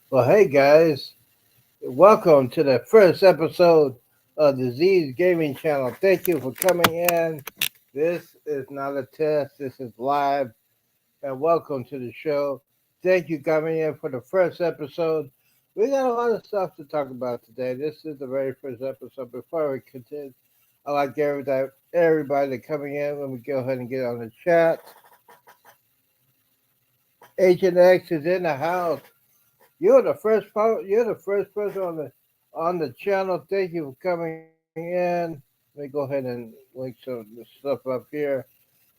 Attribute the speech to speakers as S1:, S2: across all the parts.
S1: Well, hey guys, welcome to the first episode of the Z's Gaming Channel. Thank you for coming in. This is not a test, this is live, and welcome to the show. Thank you coming in for the first episode. We got a lot of stuff to talk about today. This is the very first episode. Before we continue, I like everybody coming in. Let me go ahead and get on the chat. Agent X is in the house. You're the first person on the channel. Thank you for coming in. Let me go ahead and link some of the stuff up here.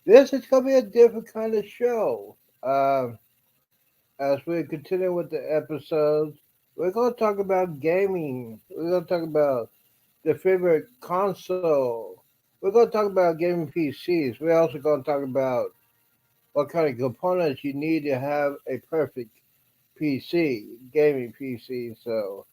S1: This is gonna be a different kind of show. As we continue with the episodes, we're gonna talk about gaming. We're gonna talk about the favorite console. We're gonna talk about gaming PCs. We're also gonna talk about what kind of components you need to have a perfect gaming PC. So,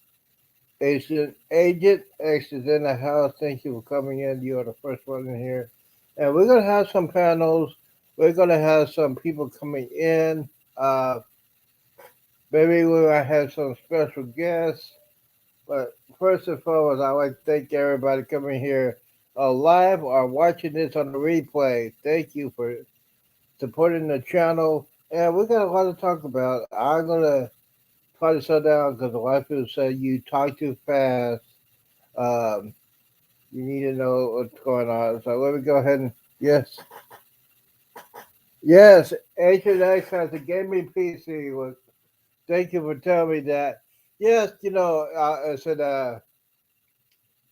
S1: Agent X is in the house. Thank you for coming in. You are the first one in here. And we're going to have some panels. We're going to have some people coming in. Uh, Maybe we might have some special guests. But first and foremost, I'd like to thank everybody coming here live or watching this on the replay. Thank you for supporting the channel. And we got a lot to talk about. I'm going to try to slow down because a lot of people say you talk too fast. Um, you need to know what's going on. So let me go ahead and yes, H&X has a gaming PC. Well, thank you for telling me that. Yes, I said,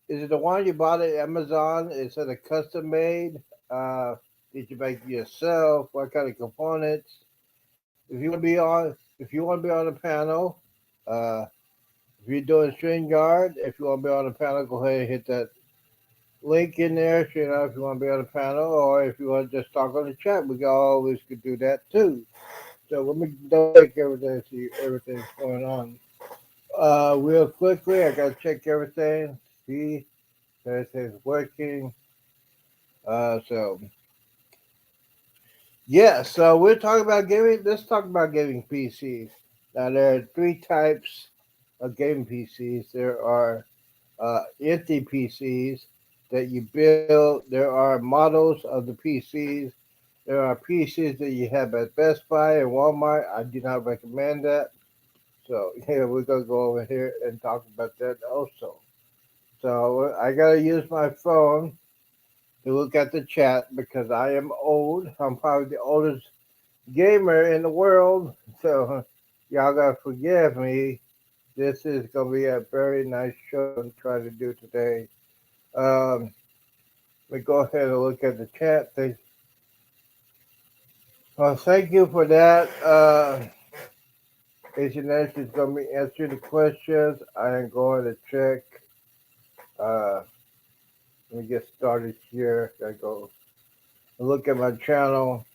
S1: is it the one you bought at Amazon? Is it a custom made? Uh, did you make it yourself? What kind of components? If you want to be on the panel, uh, if you're doing StreamYard, if you want to be on the panel, go ahead and hit that link in there. So, if you want to be on the panel, or if you want to just talk on the chat, we can always could do that too. So let me double check everything, see everything's going on. Real quickly, I gotta check everything, see if everything's working. So yeah, so we're talking about gaming. Let's talk about gaming PCs. Now there are three types of gaming PCs. There are empty PCs that you build. There are models of the PCs. There are PCs that you have at Best Buy and Walmart. I do not recommend that. So yeah, we're gonna go over here and talk about that also. So I gotta use my phone to look at the chat because I am old. I'm probably the oldest gamer in the world. So y'all gotta forgive me. This is gonna be a very nice show I'm trying to do today. Um, let me go ahead and look at the chat. Thank you for that. Agent Nash is going to be answering the questions. I am going to check. Uh, Let me get started here. I go look at my channel.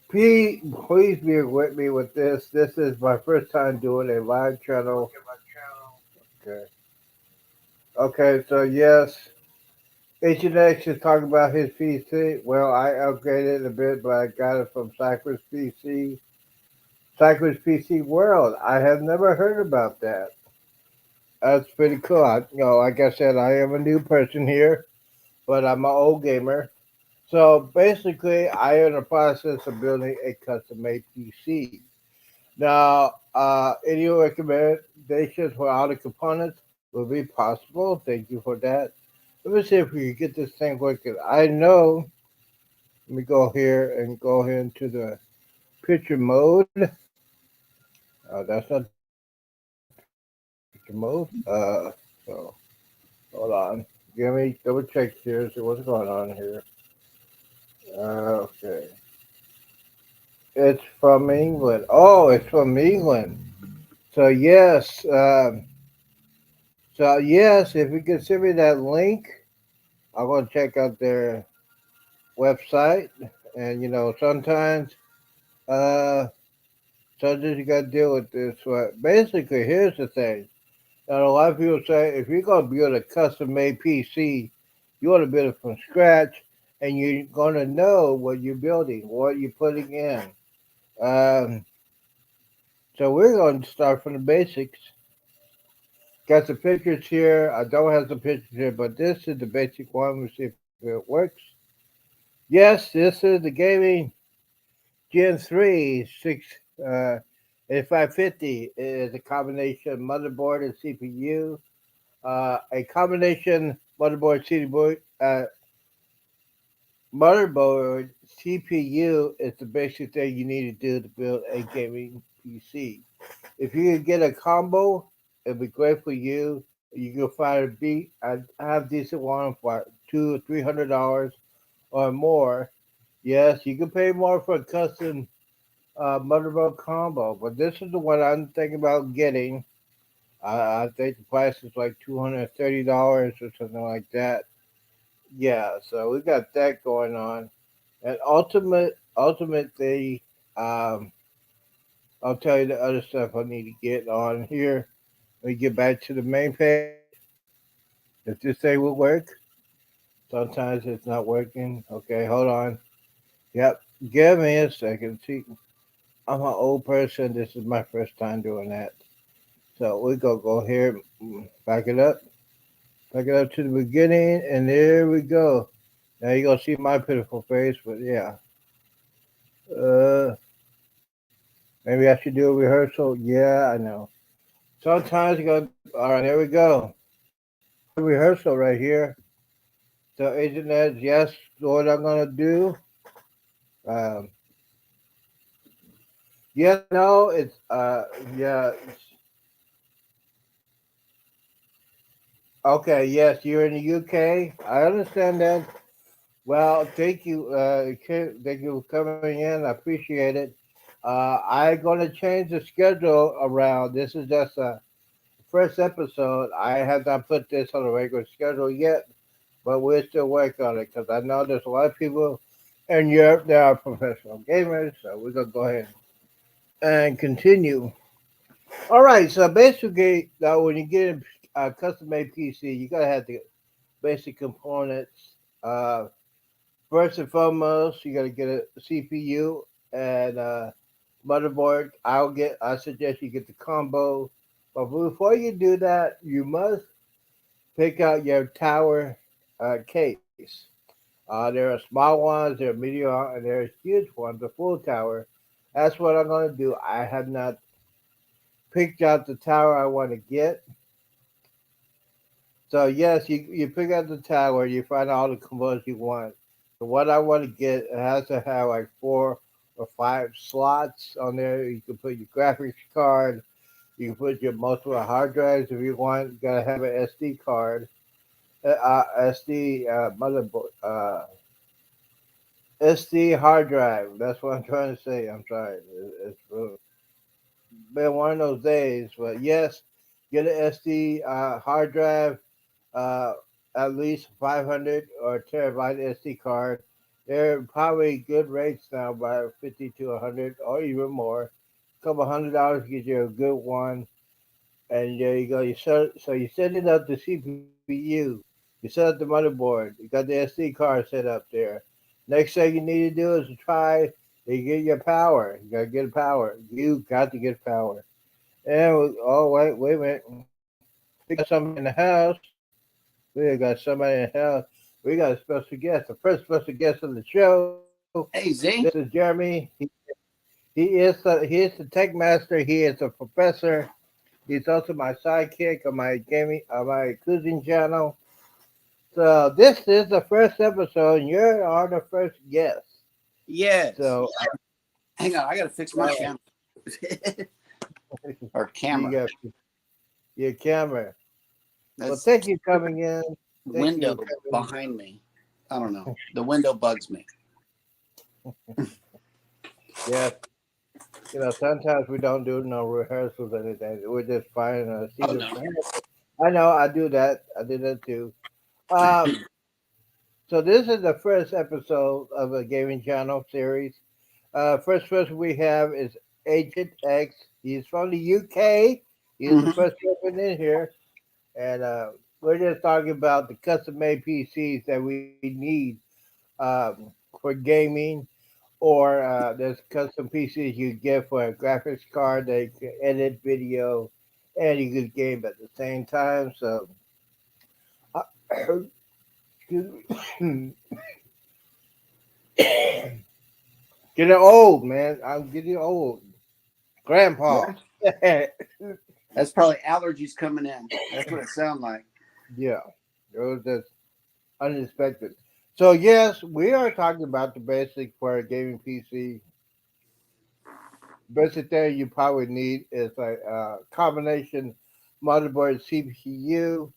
S1: Please be with me with this. This is my first time doing a live channel. Okay. Okay, so yes, H&X is talking about his PC. Well, I upgraded a bit, but I got it from Cypress PC. Cypress PC World. I have never heard about that. That's pretty cool. Like I said, I am a new person here, but I'm an old gamer. So basically, I am in the process of building a custom-made PC. Now, any recommendations for all the components will be possible. Thank you for that. Let me see if we can get this thing working. I know. Let me go here and go here into the picture mode. That's not the picture mode. So hold on. Give me double check here. See what's going on here. Okay. It's from England. Oh, it's from England. So yes, if you can send me that link, I'm gonna check out their website. And uh, sometimes you gotta deal with this. But basically, here's the thing. Now, a lot of people say if you're gonna build a custom-made PC, you want to build it from scratch, and you're gonna know what you're building, what you're putting in. Um, So we're going to start from the basics. Got some pictures here. I don't have some pictures here, but this is the basic one. We'll see if it works. Yes, this is the gaming Gen 3 uh, 8550. It is a combination motherboard and CPU. A combination motherboard CPU is the basic thing you need to do to build a gaming PC. If you could get a combo, it'd be great for you. You can find a beat. I have decent one for $200 or $300 or more. Yes, you can pay more for a custom motherboard combo, but this is the one I'm thinking about getting. I think the price is like $230 or something like that. Yeah, so we got that going on. And ultimately, um, I'll tell you the other stuff I need to get on here. Let me get back to the main page. If this thing will work, sometimes it's not working. Okay, hold on. Yep, give me a second. See, I'm an old person. This is my first time doing that. So we go here, back it up, back it up to the beginning, and there we go. Now you're gonna see my pitiful face, but yeah. Uh, Maybe I should do a rehearsal. Yeah, I know. Sometimes you go. All right, here we go. This is the rehearsal right here. So Agent Ned, yes, what I'm gonna do. Um, yes, no, it's yeah. Okay, yes, you're in the UK. I understand that. Well, thank you. Thank you for coming in. I appreciate it. I'm gonna change the schedule around. This is just a first episode. I have not put this on a regular schedule yet, but we're still working on it because I know there's a lot of people in Europe that are professional gamers. So we're gonna go ahead and continue. All right. So basically, now when you get a custom-made PC, you gotta have the basic components. Uh, First and foremost, you got to get a CPU and motherboard. I suggest you get the combo. But before you do that, you must pick out your tower case. There are small ones, there are medium, and there are huge ones, the full tower. That's what I'm going to do. I have not picked out the tower I want to get. So yes, you pick out the tower, you find all the components you want. So what I want to get, it has to have like 4 or 5 slots on there. You can put your graphics card, you can put your multiple hard drives if you want. You gotta have an SD card, SD motherboard, SD hard drive. That's what I'm trying to say. I'm sorry. It's been one of those days, but yes, get an SD hard drive, uh, at least 500 or terabyte SD card. They're probably good rates now, by 50 to 100 or even more. A couple $100 gets you a good one, and there you go. So you set it up the CPU. You set up the motherboard. You got the SD card set up there. Next thing you need to do is to try to get your power. You gotta get power. You got to get power. Oh wait a minute. We got somebody in the house. We got somebody in the house. We got a special guest, the first special guest on the show.
S2: Hey,
S1: This is
S2: Z.
S1: Jeremy. He is the tech master. He is a professor. He's also my sidekick on my gaming on my cruising channel. So this is the first episode, and you are the first guest.
S2: Yes.
S1: So
S2: Hang on, I gotta fix my
S1: uh,
S2: camera. Or
S1: you
S2: camera.
S1: got your camera. Well,
S2: That's
S1: thank you for coming in. Thank
S2: window
S1: you for coming.
S2: behind me. I don't know. The window bugs me.
S1: Yes, sometimes we don't do no rehearsals or anything. We're just finding a seat
S2: Oh
S1: of
S2: no.
S1: I know. I do that. I did that too. Um, so this is the first episode of a gaming channel series. First person we have is Agent X. He's from the UK. He's the
S2: Hmm.
S1: first person in here, and we're just talking about the custom-made PCs that we need for gaming or there's custom PCs you get for a graphics card that you can edit video and you can game at the same time. So, uh, excuse me. Getting old, man. I'm getting old. Grandpa.
S2: Yeah. That's probably allergies coming in. That's what it sounds like.
S1: Yeah, it was just unexpected. So yes, we are talking about the basic for a gaming PC. Basic thing you probably need is a combination motherboard CPU,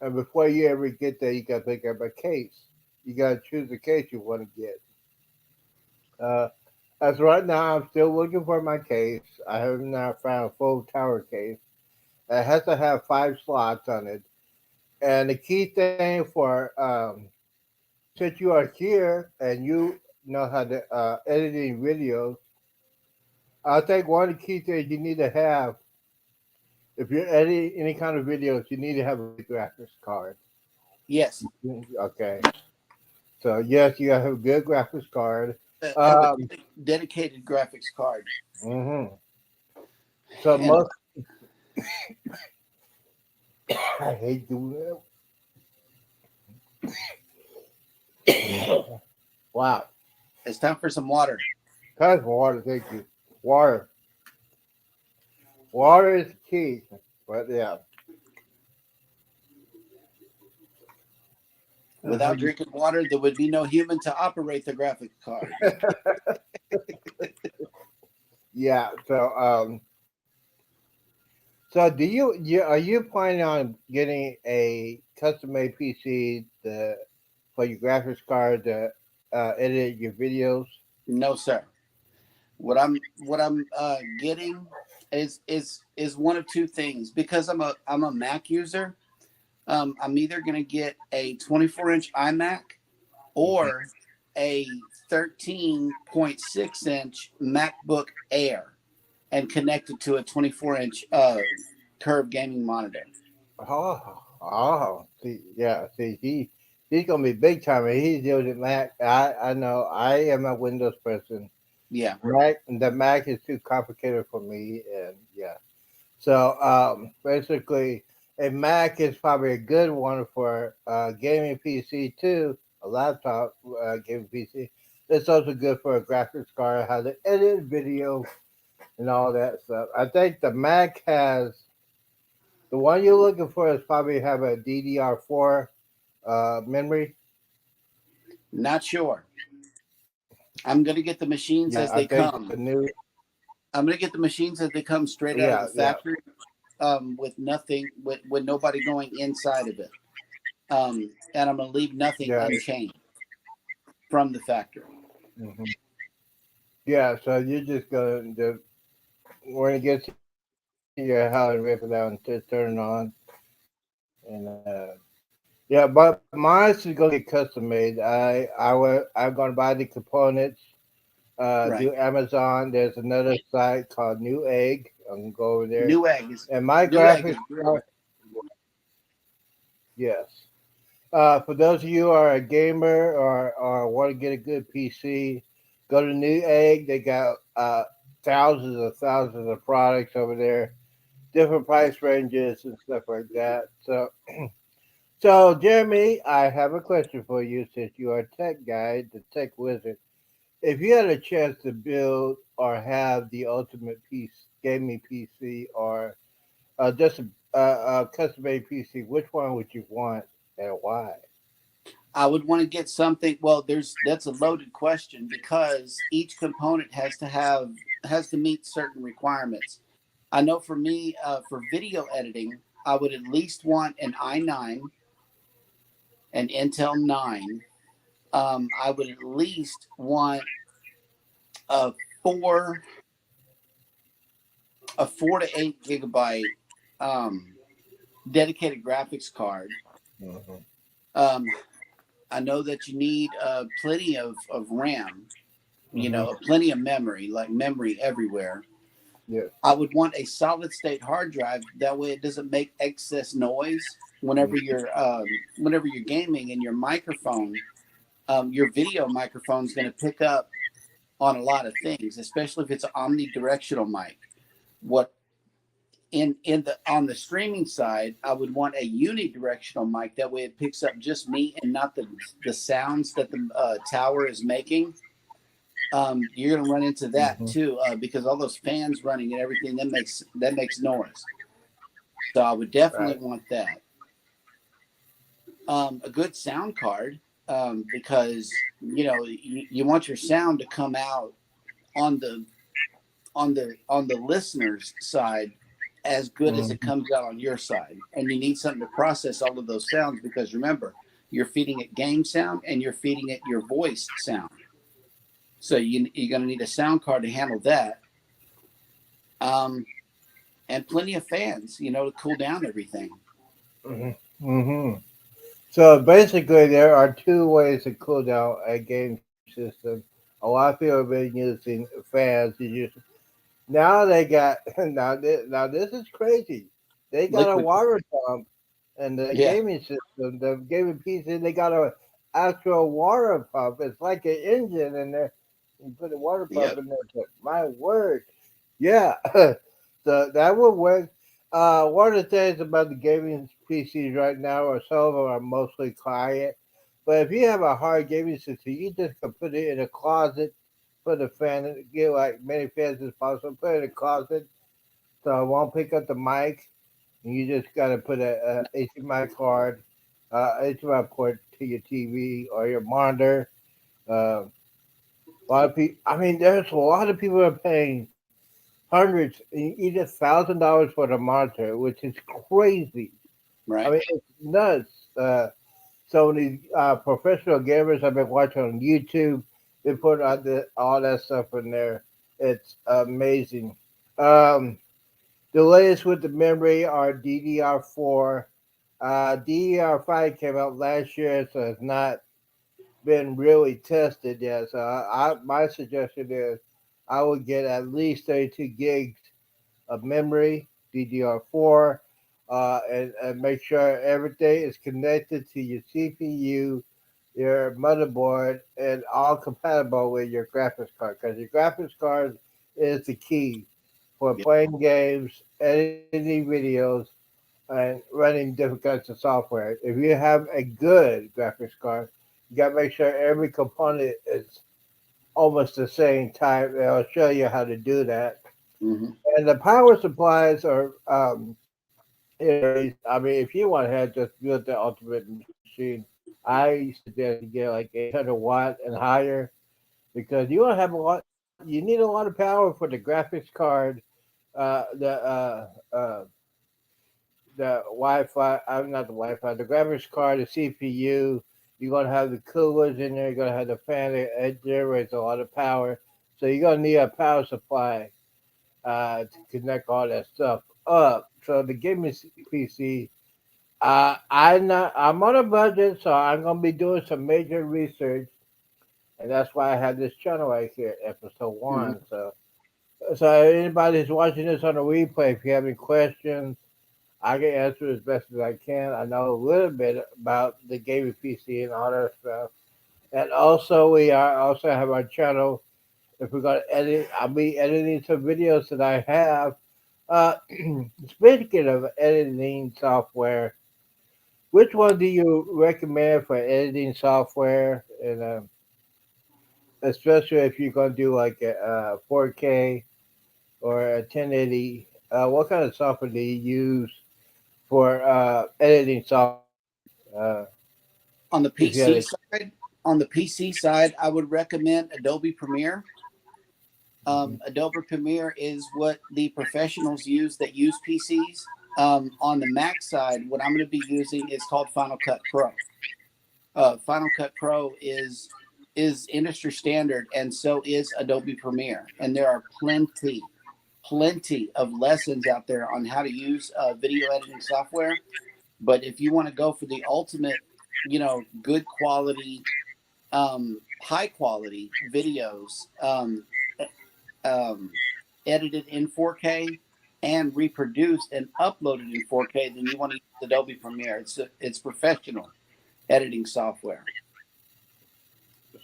S1: and before you ever get there, you got to pick up a case. You got to choose the case you want to get. Uh, as right now, I'm still looking for my case. I have not found a full tower case. It has to have 5 slots on it. And the key thing for since you are here and you know how to editing videos, I think one of the key things you need to have if you're editing any kind of videos, you need to have a good graphics card.
S2: Yes.
S1: Okay, so yes, you gotta have a good graphics card.
S2: Have a
S1: Um,
S2: dedicated graphics card.
S1: mhm. So
S2: And
S1: most I hate doing that. Wow,
S2: it's time for some water.
S1: kind of water. Thank you. Water. Water is key. But yeah.
S2: Without drinking water, there would be no human to operate the graphics card.
S1: Yeah. So are you planning on getting a custom made PC for your graphics card to edit your videos?
S2: No, sir. What I'm getting is one of two things because I'm a Mac user. I'm either going to get a 24-inch iMac or a 13.6-inch MacBook Air and connect it to a 24-inch curved gaming monitor.
S1: See, yeah, see, he's gonna be big time. He's using Mac. I know. I am a Windows person.
S2: Yeah,
S1: The Mac is too complicated for me, and yeah. So basically, a Mac is probably a good one for gaming PC too. A laptop gaming PC. It's also good for a graphics card, how to edit video and all that stuff. I think the Mac has the one you're looking for is probably have a DDR4 memory.
S2: not sure. I'm going to get the machines
S1: Yeah,
S2: as
S1: I
S2: they
S1: think
S2: come.
S1: the new.
S2: I'm going to get the machines as they come straight out of
S1: Yeah,
S2: the
S1: yeah.
S2: factory with nothing, with nobody going inside of it. And I'm going to leave nothing
S1: Yeah.
S2: unchanged from the factory.
S1: Hmm. Yeah, so you're just gonna when it gets to your house, rip it out and just turn it on, and yeah. But mine is gonna get custom made. I'm gonna buy the components. Do
S2: Right.
S1: Amazon. There's another site called New Egg. I'm gonna go over there, and my
S2: Newegg is
S1: graphics
S2: great.
S1: card. Yes. For those of you who are a gamer or want to get a good PC, go to New Egg. They got thousands of products over there, different price ranges and stuff like that. So Jeremy, I have a question for you since you are a tech guy, the tech wizard. If you had a chance to build or have the ultimate piece, gaming PC, or just a custom made PC, which one would you want and why?
S2: I would want to get something. Well, that's a loaded question because each component has to meet certain requirements. I know for me, for video editing, I would at least want an i9, an Intel 9. I would at least want a four a 4 to 8 gigabyte um, dedicated graphics card.
S1: Hmm.
S2: Um, I know that you need plenty of RAM,
S1: Hmm.
S2: plenty of memory, like memory everywhere.
S1: Yes.
S2: I would want a solid state hard drive. That way, it doesn't make excess noise whenever you're gaming, and your microphone, your video microphone is going to pick up on a lot of things, especially if it's an omnidirectional mic. What in the on the streaming side, I would want a unidirectional mic. That way, it picks up just me and not the sounds that the tower is making. You're going to run into that
S1: Mm-hmm.
S2: too, because all those fans running and everything that makes noise. So I would definitely
S1: Right.
S2: want that. A good sound card, because you want your sound to come out on the listener's side as good as it
S1: Mm-hmm.
S2: comes out on your side, and you need something to process all of those sounds, because remember, you're feeding it game sound and you're feeding it your voice sound. So you're going to need a sound card to handle that, um, and plenty of fans, to cool down everything.
S1: Mm-hmm. Mm-hmm. So basically, there are two ways to cool down a game system. A lot of people have been using fans. Now they got now this is crazy. They got a
S2: Liquid,
S1: water pump in the
S2: yeah,
S1: gaming system. The gaming PC, they got a actual water pump. It's like an engine in there. You put a water pump
S2: yep,
S1: in there. But my word, yeah. So that would work. One of the things about the gaming PCs right now, or some of them are mostly quiet. But if you have a hard gaming system, you just can put it in a closet, put a fan, get like many fans as possible, put it in a closet so it won't pick up the mic. And you just got to put a HDMI card, HDMI port to your TV or your monitor. Uh, a lot of people, I mean, there's a lot of people are paying hundreds, either $1,000 for the monitor, which is crazy. I
S2: right.
S1: mean, it's nuts. So these professional gamers I've been watching on YouTube, they put all that stuff in there. It's amazing. Um, the latest with the memory are DDR4. DDR5 came out last year, so it's not been really tested yet. So my suggestion is I would get at least 32 gigs of memory, DDR4, and make sure everything is connected to your CPU, your motherboard, and all compatible with your graphics card. Because your graphics card is the key for
S2: Yep.
S1: playing games, editing videos, and running different kinds of software. If you have a good graphics card, you got to make sure every component is almost the same type. They'll show you how to do that.
S2: Hmm.
S1: And the power supplies are I mean, if you want to have just build the ultimate machine, I suggest you get like 800 watt and higher because you want to have a lot. You need a lot of power for the graphics card, uh, the uh, uh, the Wi-Fi. I'm not the Wi-Fi. The graphics card, the CPU. You're gonna have the coolers in there. You're gonna have the fan that generates a lot of power. So you're gonna need a power supply to connect all that stuff up. So the gaming PC, I'm on a budget, so I'm gonna be doing some major research, and that's why I have this channel right here, episode
S2: Hmm.
S1: one. So anybody who's watching this on a replay, if you have any questions, I can answer as best as I can. I know a little bit about the gaming PC and all that stuff, and also we are also have our channel. If we're gonna edit, I'll be editing some videos that I have. Uh, Speaking of editing software, which one do you recommend for editing software? And especially if you're going to do like a 4K or a 1080, what kind of software do you use for editing software?
S2: On the
S1: If you had
S2: PC side, on the PC side, I would recommend Adobe Premiere.
S1: Mhm.
S2: Adobe Premiere is what the professionals use that use PCs. On the Mac side, what I'm going to be using is called Final Cut Pro. Final Cut Pro is industry standard, and so is Adobe Premiere. And there are plenty of lessons out there on how to use video editing software. But if you want to go for the ultimate, good quality, high quality videos, um, edited in 4K and reproduced and uploaded in 4K, then you want to use Adobe Premiere. It's professional editing software.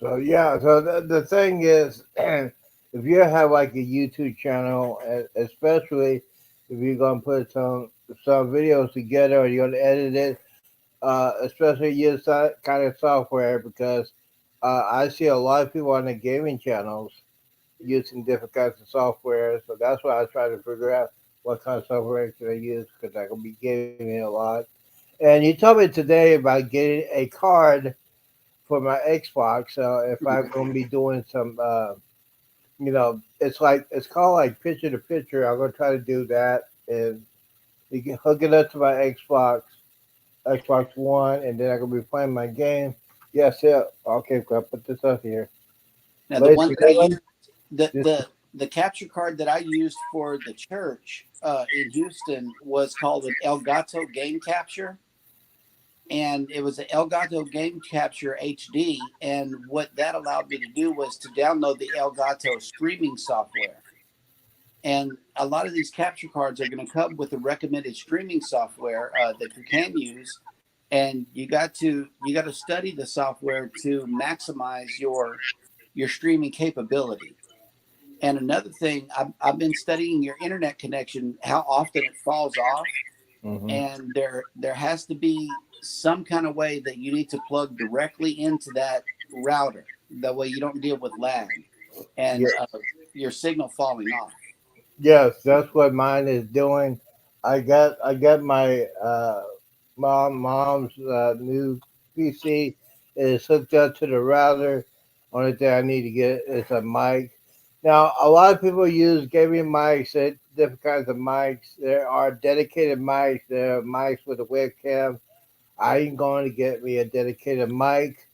S1: So yeah, so the thing is, if you have like a YouTube channel, especially if you're gonna put some videos together or you're gonna edit it, especially use that kind of software because I see a lot of people on the gaming channels using different kinds of software. So that's why I try to figure out what kind of software can I use because I can be gaming a lot. And you told me today about getting a card for my Xbox. So if I'm gonna be doing some, it's called like picture to picture. I'm gonna try to do that and you can hook it up to my Xbox One, and then I can be playing my game. Yes, yeah. Okay, I'll put this up here.
S2: Now, the
S1: Ladies
S2: one
S1: and
S2: that I use,
S1: gentlemen,
S2: the
S1: this is
S2: the the capture card that I used for the church in Houston was called an Elgato Game Capture, and it was an Elgato Game Capture HD. And what that allowed me to do was to download the Elgato streaming software. And a lot of these capture cards are going to come with a recommended streaming software that you can use, and you got to study the software to maximize your streaming capability. And another thing, I've been studying your internet connection, how often it falls off,
S1: hmm
S2: and there has to be some kind of way that you need to plug directly into that router. That way you don't deal with lag
S1: yeah,
S2: and your signal falling off.
S1: yes, that's what mine is doing. I got my mom's new PC. It is hooked up to the router. Only thing I need to get is a mic. Now, a lot of people use gaming mics, different kinds of mics. There are dedicated mics. There are mics with a webcam. I ain't going to get me a dedicated mic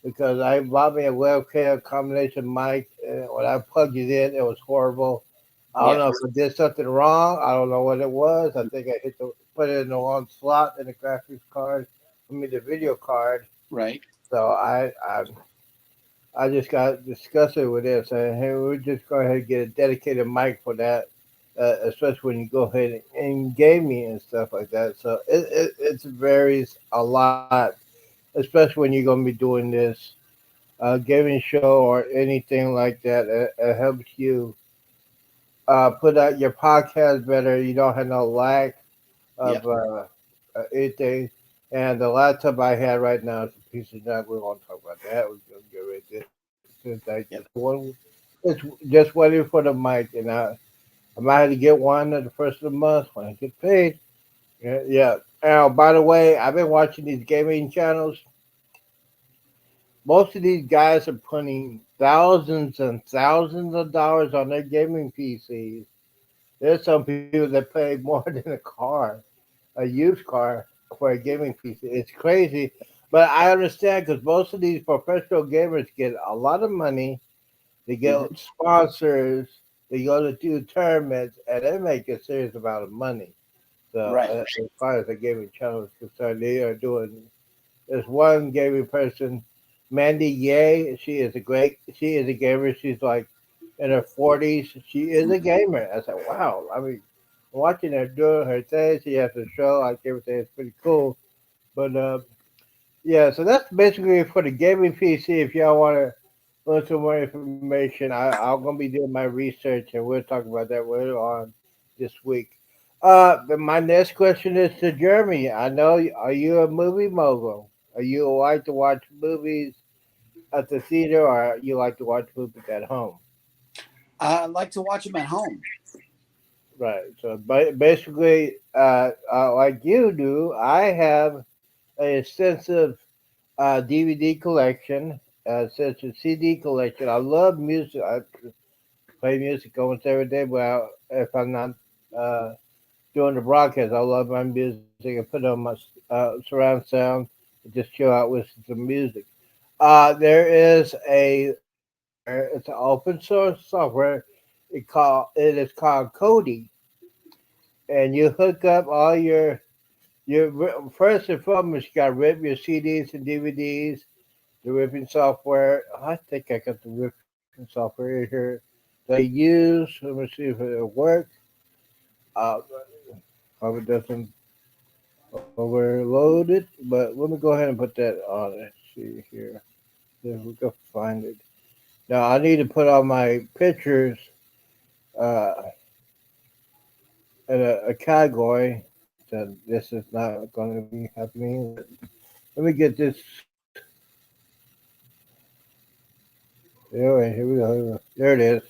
S1: because I bought me a webcam combination mic. And when I plugged it in, it was horrible. I don't
S2: Yeah,
S1: know if I did something wrong. I don't know what it was. I think I put it in the wrong slot in the graphics card. I mean the video card.
S2: right.
S1: So I just got disgusted with it, saying, "Hey, we're just go ahead and get a dedicated mic for that." Especially when you go ahead and game me and stuff like that. So it varies a lot, especially when you're gonna be doing this gaming show or anything like that. It helps you put out your podcast better. You don't have no lack
S2: Yep.
S1: of anything. And the laptop I had right now is a piece of junk. We won't talk about that. We're gonna get rid of it. Since I
S2: Yep.
S1: just one, it's just waiting for the mic, and I might have to get one at the first of the month when I get paid. Yeah, yeah. Now, by the way, I've been watching these gaming channels. Most of these guys are putting thousands and thousands of dollars on their gaming PCs. There's some people that pay more than a car, a used car, for a gaming PC. It's crazy, but I understand because most of these professional gamers get a lot of money. They get
S2: Hmm.
S1: sponsors. They go to do tournaments, and they make a serious amount of money. So
S2: Right.
S1: as far as the gaming channel is concerned, they are doing. There's one gaming person, Mandy Ye. She is a gamer. She's like in her 40s. She is a gamer. I said, wow. I mean, watching her doing her thing. She has a show. Like everything is pretty cool. But yeah, so that's basically for the gaming PC. If y'all want to learn some more information, I'm gonna be doing my research, and we'll talk about that later on this week. But my next question is to Jeremy. I know, are you a movie mogul? Are you like to watch movies at the theater, or you like to watch movies at home?
S2: I like to watch them at home.
S1: Right. So basically, like you do, I have an extensive DVD collection, such a CD collection. I love music. I play music almost every day. Well, if I'm not uh, doing the broadcast, I love my music. I put on my surround sound and just chill out, listen to music. There is a software. It's an open source software. It is called Kodi, and you hook up all your first and foremost. You got to rip your CDs and DVDs, the ripping software. I think I got the ripping software in here that I use. Let me see if it'll work. Uh, Hope it doesn't overload it, but let me go ahead and put that on. Let's see here. See if we can find it. Now I need to put all my pictures uh, in a category. So this is not going to be happening. Let me get this. Anyway, here we go. Here we go. There it is.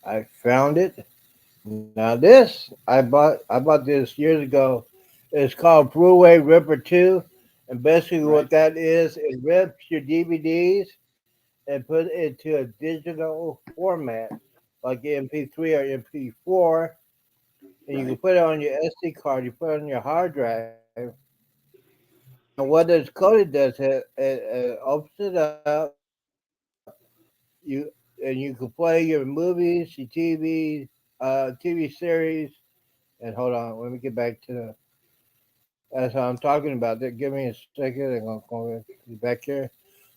S1: I found it. Now this I bought this years ago. It's called Blu-ray Ripper 2. And basically
S2: Right.
S1: what that is, it rips your DVDs and put it into a digital format like MP3 or MP4. And you can
S2: Right.
S1: put it on your SD card, you put it on your hard drive. And what this coded does, it opens it up. You and you can play your movies, your TV series. And hold on, let me get back to the. That's what I'm talking about. Give me a second. I'm gonna go back here.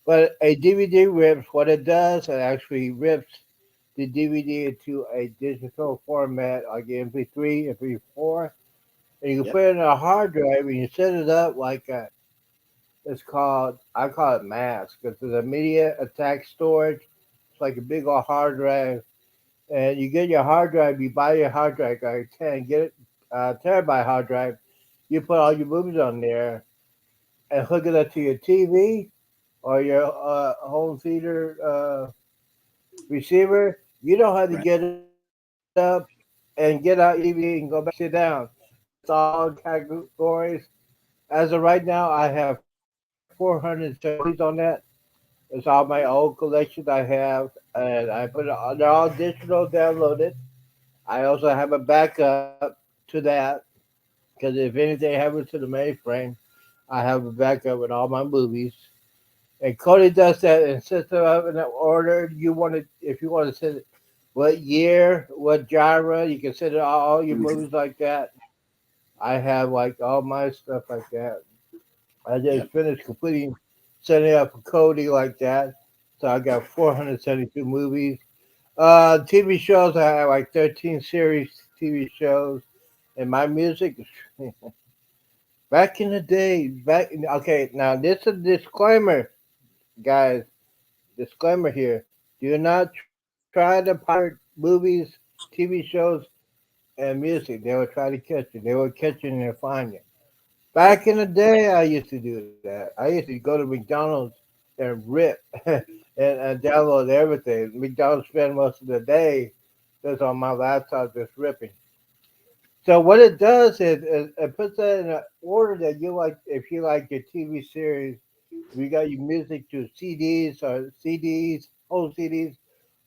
S1: But a DVD rips. What it does, it actually rips the DVD into a digital format like MP3, MP4, and you can
S2: Yep.
S1: put it in a hard drive and you set it up like a. It's called. I call it mask. It's an immediate attack storage. It's like a big old hard drive, and you get your hard drive. You buy your hard drive, like 10, get it, terabyte hard drive. You put all your movies on there and hook it up to your TV or your home theater receiver. You don't have to
S2: Right.
S1: get up and get out your TV and go back and sit down. It's all categories. As of right now, I have 470 movies on that. It's all my old collections I have, and I put it. They're all digital downloaded. I also have a backup to that because if anything happens to the mainframe, I have a backup with all my movies. And Cody does that and sets them up in the order you want to. If you want to set it, what year, what genre, you can set it all your
S2: Mhm.
S1: movies like that. I have like all my stuff like that. I just
S2: Yep.
S1: finished completing setting up for Cody like that. So I got 472 movies. TV shows, I have like 13 series TV shows. And my music, back in the day, okay, now this is a disclaimer, guys. Disclaimer here. Do not try to pirate movies, TV shows, and music. They will try to catch you. They will catch you and they'll find you.
S2: Yep.
S1: Back in the day, I used to do that. I used to go to McDonald's and rip and download everything. McDonald's spend most of the day just on my laptop just ripping. So what it does is it puts that in an order that you like. If you like your TV series, if you got your music to CDs, whole CDs,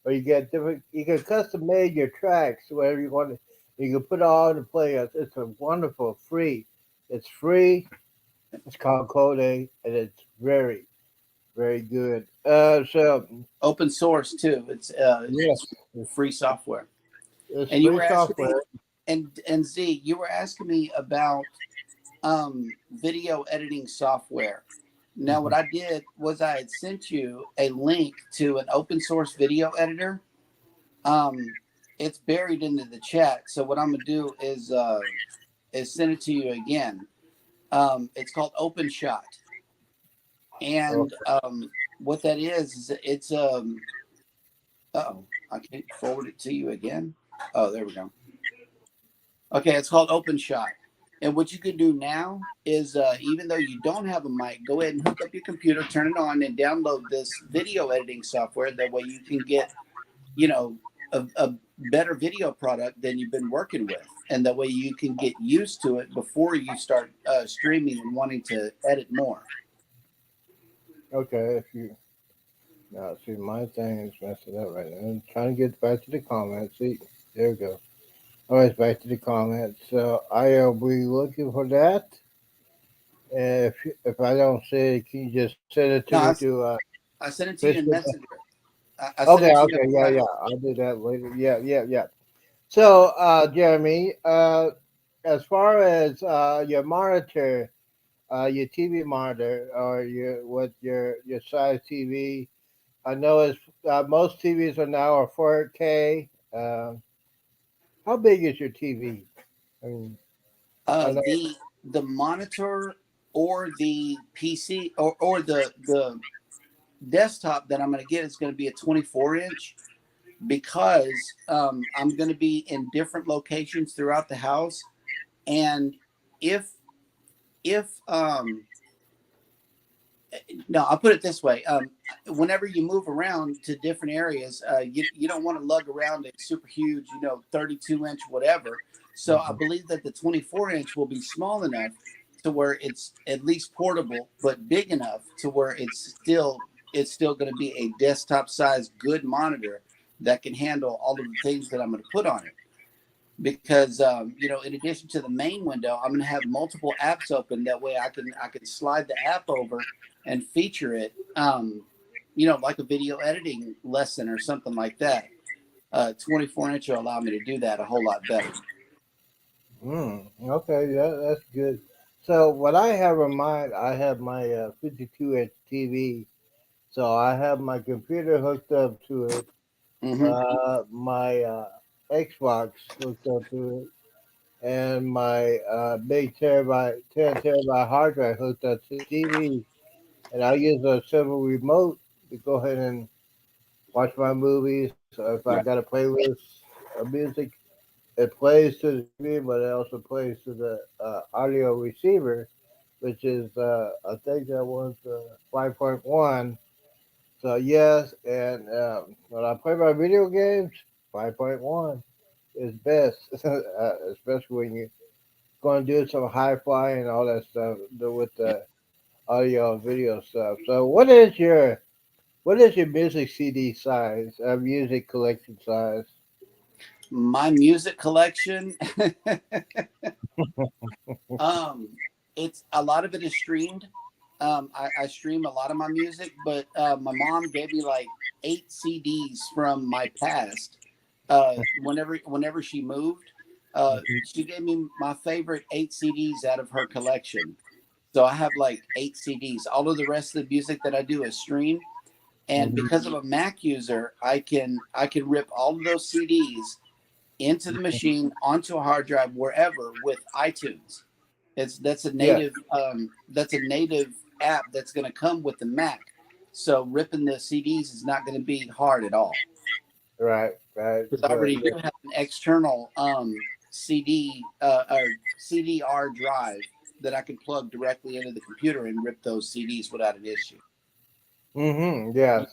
S1: or you get different. You can custom made your tracks whatever you want. You can put it all in the playlist. It's a wonderful free. It's free. It's called Code A, and it's very, very good. So
S2: Open source too.
S1: yes,
S2: It's free software.
S1: it's
S2: And you
S1: free
S2: were asking me,
S1: software.
S2: and Z, you were asking me about video editing software. Now, what
S1: Mhm.
S2: I did was I had sent you a link to an open source video editor. Um, it's buried into the chat. So what I'm gonna do is send it to you again. It's called OpenShot, and
S1: Okay.
S2: what that is it's oh, I can't forward it to you again. Oh, there we go. Okay, it's called OpenShot. And what you can do now is, even though you don't have a mic, go ahead and hook up your computer, turn it on, and download this video editing software. That way, you can get, you know, a better video product than you've been working with, and that way you can get used to it before you start streaming and wanting to edit more.
S1: Okay. If you now see my thing is messing up right now. I'm trying to get back to the comments. See, there we go. All right, back to the comments. So I'll be looking for that. If I don't see it, can you just send it to
S2: No,
S1: me through
S2: I sent it to you in
S1: Facebook?
S2: Messenger. I sent
S1: Okay,
S2: it to you
S1: okay,
S2: in
S1: yeah,
S2: private.
S1: yeah. I'll do that later. Yeah, yeah, yeah. So, Jeremy, as far as your monitor, your TV monitor, or your size TV, I know it's most TVs are now are 4K. How big is your TV? I mean, I know.
S2: The monitor or the PC or the desktop that I'm going to get is going to be a 24-inch because I'm going to be in different locations throughout the house, and if if no, I'll put it this way. Whenever you move around to different areas, you don't want to lug around a super huge, 32-inch, whatever. So I believe that the 24-inch will be small enough to where it's at least portable, but big enough to where it's still going to be a desktop size good monitor that can handle all of the things that I'm going to put on it. Because in addition to the main window, I'm going to have multiple apps open. That way, I can slide the app over and feature it, like a video editing lesson or something like that. 24-inch will allow me to do that a whole lot better.
S1: Okay, that's good. So what I have in mind, I have my 52-inch TV. So I have my computer hooked up to it,
S2: Hmm.
S1: my Xbox hooked up to it, and my big terabyte, 10 terabyte hard drive hooked up to the TV. And I use a simple remote to go ahead and watch my movies. So if I
S2: Right.
S1: got a playlist of music, it plays to the TV, but it also plays to the audio receiver, which is I think that was 5.1. So yes, and when I play my video games, 5.1 is best, especially when you're going to do some hi-fi and all that stuff with the audio and video stuff. So what is your music CD size, music collection size?
S2: My music collection, um, it's a lot of it is streamed. I stream a lot of my music, but my mom gave me like 8 CDs from my past. Whenever she moved, she gave me my favorite 8 CDs out of her collection. So I have like 8 CDs. All of the rest of the music that I do is stream. And
S1: Mhm.
S2: because I'm a Mac user, I can rip all of those CDs into the machine onto a hard drive wherever with iTunes. It's
S1: Yeah,
S2: that's a native app that's going to come with the Mac. So ripping the CDs is not going to be hard at all
S1: right, right.
S2: because I
S1: So
S2: already do
S1: yeah.
S2: have an external CD or CDR drive that I can plug directly into the computer and rip those CDs without an issue.
S1: Yeah.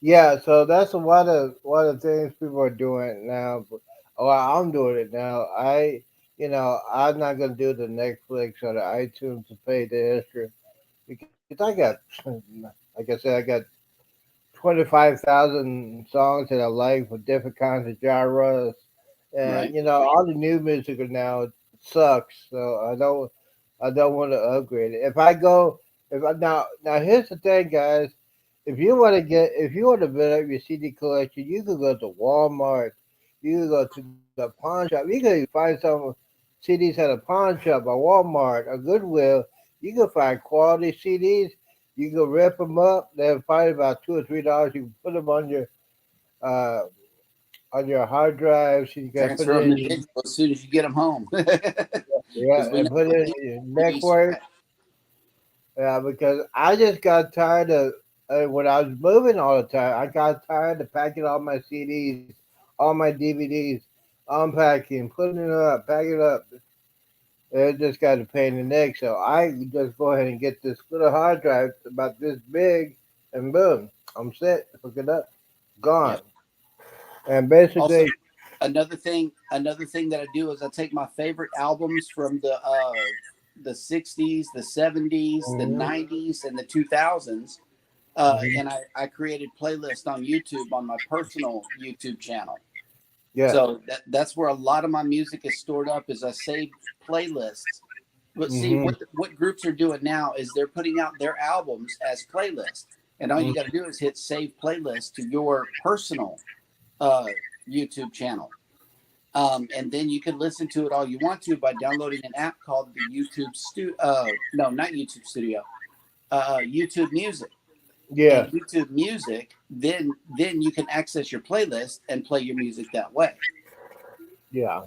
S1: Yeah. So that's one of the things people are doing now. Well, I'm doing it now. I'm not gonna do the Netflix or the iTunes to pay the extra because I got, like I said, I got 25,000 songs that I like for different kinds of genres, and
S2: Right.
S1: all the new music now sucks. So I don't want to upgrade it. If I go, if I now here's the thing, guys. If you want to build up your CD collection, you could go to Walmart, you could go to the pawn shop, you could find some CDs at a pawn shop or Walmart or Goodwill. You can find quality CDs. You can rip them up. They're probably about $2 or $3. You can put them uh, on your hard drives. You can put
S2: Transfer
S1: it
S2: them
S1: in
S2: to
S1: your,
S2: digital as soon as you get them home.
S1: yeah,
S2: Because we know
S1: and put
S2: what
S1: it
S2: digital
S1: in your
S2: CDs
S1: network.
S2: are.
S1: Yeah, because I just got tired of when I was moving all the time. I got tired of packing all my CDs, all my DVDs, unpacking, putting it up, packing it up. It just got a pain in the neck. So I just go ahead and get this little hard drive about this big, and boom, I'm set. Hook it up,
S2: Yeah.
S1: gone. And
S2: Also,
S1: basically,
S2: another thing that I do is I take my favorite albums from the 60s, the 70s, the
S1: mhm,
S2: 90s, and the 2000s,
S1: mhm,
S2: and I created playlists on YouTube on my personal YouTube channel.
S1: yeah,
S2: So that's where a lot of my music is stored up. Is I save playlists. But see
S1: hmm,
S2: what groups are doing now is they're putting out their albums as playlists, and all you got to do is hit save playlist to your personal uh, YouTube channel. And then you can listen to it all you want to by downloading an app called the YouTube Studio. No, not YouTube Studio. YouTube Music. And
S1: yeah,
S2: YouTube Music, then you can access your playlist and play your music that way.
S1: yeah.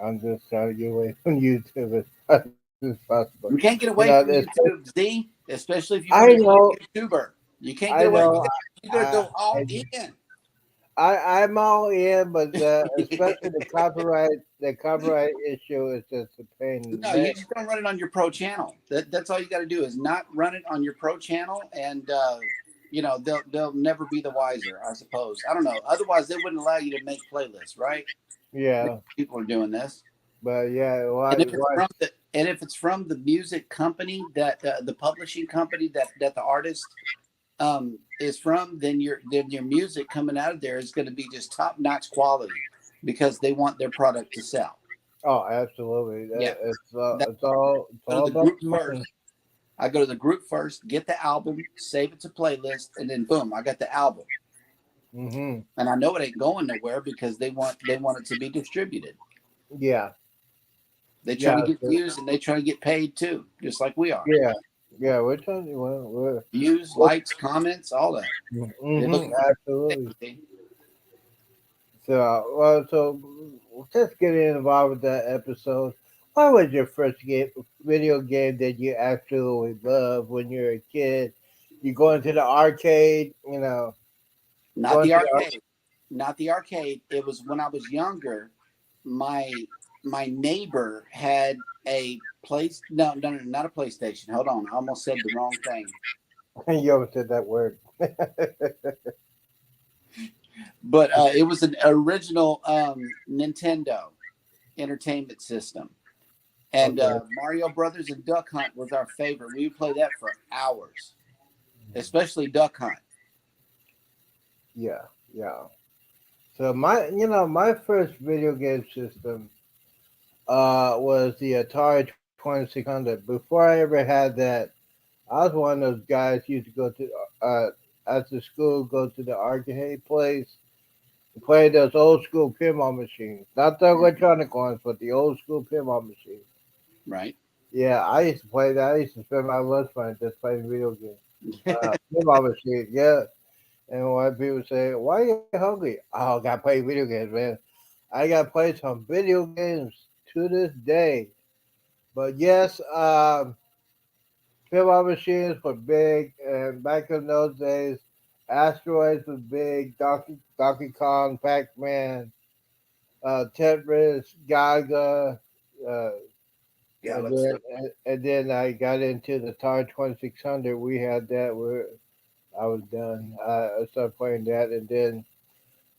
S1: I'm just trying to get away from YouTube as fast as possible.
S2: You can't get
S1: You
S2: away
S1: know,
S2: from
S1: it's,
S2: YouTube Z, especially if you
S1: I
S2: want to be
S1: know,
S2: a YouTuber. You can't
S1: I
S2: get away.
S1: know.
S2: You gotta go all
S1: I,
S2: in.
S1: I'm all in, but especially the copyright issue is just a pain in the
S2: No, you
S1: neck.
S2: just don't run it on your pro channel. That's all you got to do is not run it on your pro channel, and they'll never be the wiser. I suppose. I don't know. Otherwise, they wouldn't allow you to make playlists, right?
S1: Yeah,
S2: People are doing this.
S1: but yeah,
S2: And if it's from the music company that the publishing company that the artist is from, then your music coming out of there is going to be just top notch quality because they want their product to sell.
S1: oh, absolutely.
S2: Yeah, that
S1: It's
S2: go to
S1: all
S2: the
S1: about
S2: group
S1: money.
S2: first. I go to the group first, get the album, save it to playlist, and then boom, I got the album.
S1: Hmm.
S2: And I know it ain't going nowhere because they want it to be distributed.
S1: Yeah,
S2: They try to
S1: yeah,
S2: get views and they try to get paid too, just like we are.
S1: yeah, yeah. We're telling you,
S2: Views, likes, comments, all that. They look for
S1: absolutely.
S2: it.
S1: So just getting involved with that episode. What was your first video game that you absolutely loved when you were a kid? You go into the arcade,
S2: Not
S1: going
S2: the
S1: to the
S2: arcade. Not the arcade. It was when I was younger. My neighbor had a place. No, not a PlayStation. Hold on, I almost said the wrong thing.
S1: you almost said that word.
S2: But it was an original Nintendo Entertainment System, and
S1: Okay.
S2: Mario Brothers and Duck Hunt was our favorite. We would play that for hours, especially Duck Hunt.
S1: Yeah, yeah. So my first video game system was the Atari 2600. Before I ever had that, I was one of those guys who used to go to after school, go to the arcade place and play those old school pinball machines. Not the electronic ones, but the old school pinball machines.
S2: Right.
S1: Yeah, I used to play that. I used to spend my lunch money just playing video games. Pinball machines, yeah. And when people say, "Why are you hungry?" Oh, I gotta play video games, man. I gotta play some video games to this day. But yes, pinball machines were big, and back in those days, asteroids was big. Donkey Kong, Pac Man, Tetris, Gaga, uh,
S2: Yeah,
S1: and
S2: let's.
S1: then I got into the Atari 2600. We had that where I was done. I started playing that, and then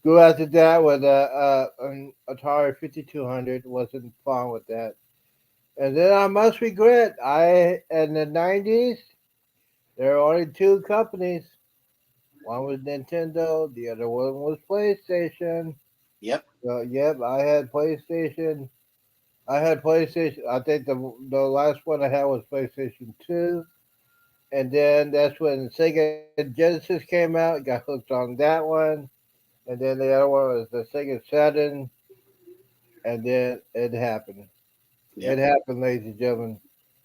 S1: grew after that with an Atari 5200. Wasn't fun with that. And then I must regret, I in the 90s there were only two companies. One was Nintendo, the other one was PlayStation.
S2: Yep.
S1: So yep, I had PlayStation. I had PlayStation. I think the last one I had was PlayStation 2. And then that's when Sega Genesis came out. Got hooked on that one. And then the other one was the Sega Saturn. And then it happened. It
S2: Yep.
S1: happened, ladies and gentlemen.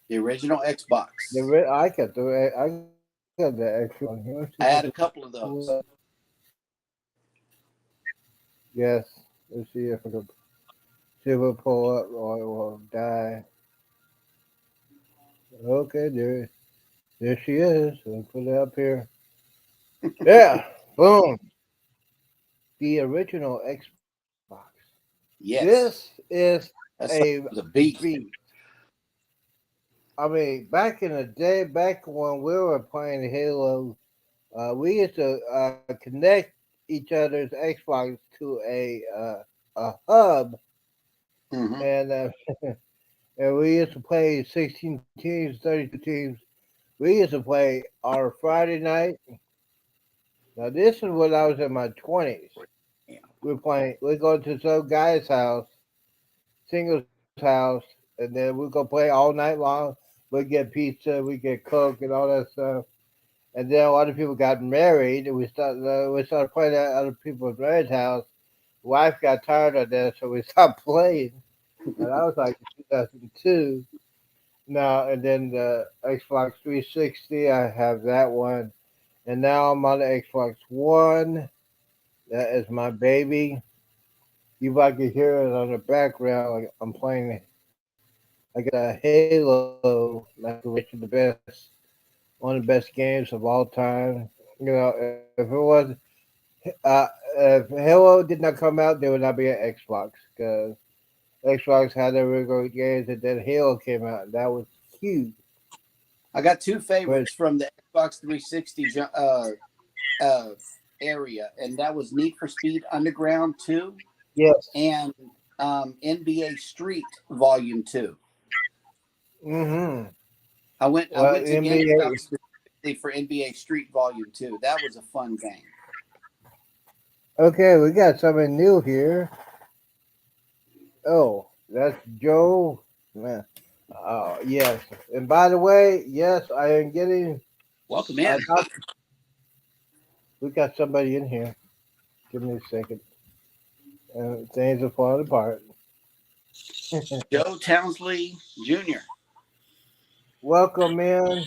S2: The original Xbox.
S1: I got the extra one here. Let's see if I can
S2: I had a
S1: pull
S2: couple of
S1: it up.
S2: those.
S1: Yes. Let's see if I pull up or it will die. Okay, there she is. Let's put it up here. Yeah. Boom. The original Xbox. This
S2: Yes,
S1: is
S2: that
S1: a
S2: was a beast.
S1: beat. I mean, back in the day, back when we were playing Halo, we used to connect each other's Xbox to a hub,
S2: Hmm.
S1: and and we used to play 16 teams, 32 teams. We used to play our Friday night. Now this is when I was in my 20s.
S2: Yeah.
S1: We go to some guy's house, single's house, and then we go play all night long. We get pizza, we get Coke, and all that stuff. And then a lot of people got married, and we started playing at other people's married house. Wife got tired of that, so we stopped playing. And that was like 2002. Now and then the Xbox 360, I have that one, and now I'm on the Xbox One. That is my baby. You I can hear it on the background. Like I'm playing. I got a Halo, like the best, one of the best games of all time. if it was uh, if Halo did not come out, there would not be an Xbox because Xbox had their regular games, and then Halo came out, and that was huge.
S2: I got two
S1: But
S2: favorites from the Xbox 360 uh, area, and that was Need for Speed Underground 2
S1: yes,
S2: and NBA Street Volume 2.
S1: mm-hmm.
S2: I
S1: Well,
S2: went to GameStop
S1: NBA.
S2: specifically for NBA Street Volume 2. That was a fun game.
S1: Okay, we got something new here. Oh, that's Joe. Man. Oh, yes. And by the way, yes, I am getting.
S2: Welcome
S1: I
S2: in.
S1: got, we got somebody in here. Give me a second. Things are falling apart.
S2: Joe Townsley Jr.
S1: Welcome in.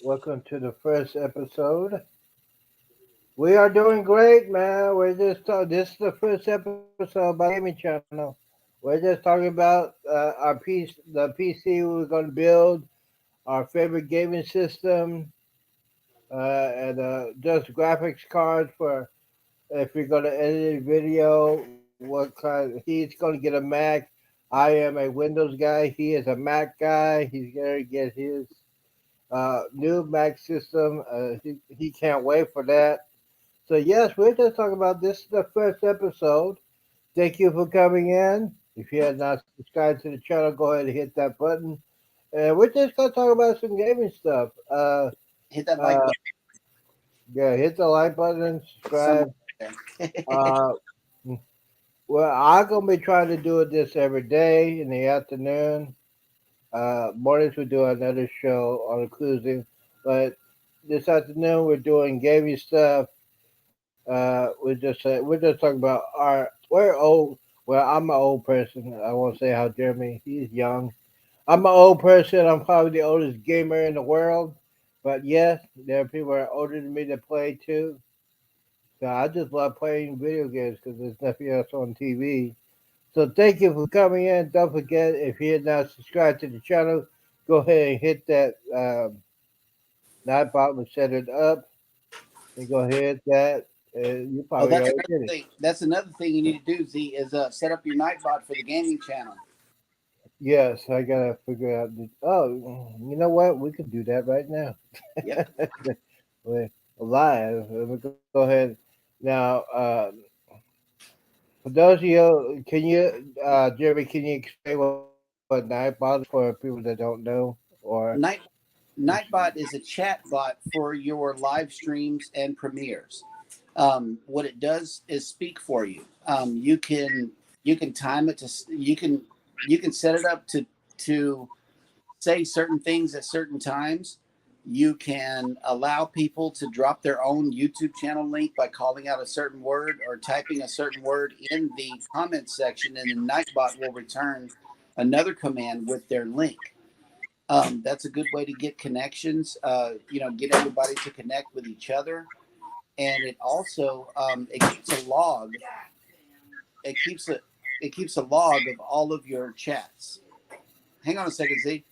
S1: Welcome to the first episode. We are doing great, man. We're just this is the first episode about gaming channel. We're just talking about the PC we're going to build, our favorite gaming system, and just graphics cards for if you're going to edit a video. What kind? He's going to get a Mac. I am a Windows guy. He is a Mac guy. He's going to get his new Mac system. He can't wait for that. So yes, we're just talking about this is the first episode. Thank you for coming in. If you have not subscribed to the channel, go ahead and hit that button. And we're just gonna talk about some gaming stuff.
S2: Hit that like
S1: Uh, yeah, hit the like button,
S2: somewhere
S1: subscribe.
S2: there.
S1: Uh, well, I'm gonna be trying to do this every day in the afternoon. Mornings we do another show on cruising, but this afternoon we're doing gaming stuff. We're just talking about our we're old. Well, I'm an old person. I won't say how Jeremy. He's young. I'm an old person. I'm probably the oldest gamer in the world. But yes, there are people that are older than me that play too. So I just love playing video games because there's nothing else on TV. So thank you for coming in. Don't forget if you're not subscribed to the channel, go ahead and hit that not button, set it up, and go ahead that. You
S2: Oh,
S1: probably
S2: that's
S1: already
S2: another
S1: did it.
S2: thing. That's another thing you need to do, Z, is set up your Nightbot for the gaming channel.
S1: Yes, I gotta figure out. Oh, you know what? We could do that right now.
S2: Yep.
S1: We're live. Let me go ahead now. For those of you, can you, Jeremy? Can you explain what Nightbot is for people that don't know? Or
S2: Night Nightbot is a chat bot for your live streams and premieres. What it does is speak for you. You can time it to you can set it up to say certain things at certain times. You can allow people to drop their own YouTube channel link by calling out a certain word or typing a certain word in the comments section, and the Nightbot will return another command with their link. That's a good way to get connections. Get everybody to connect with each other, and it also it keeps a log. It keeps a log of all of your chats. Hang on a second, Z.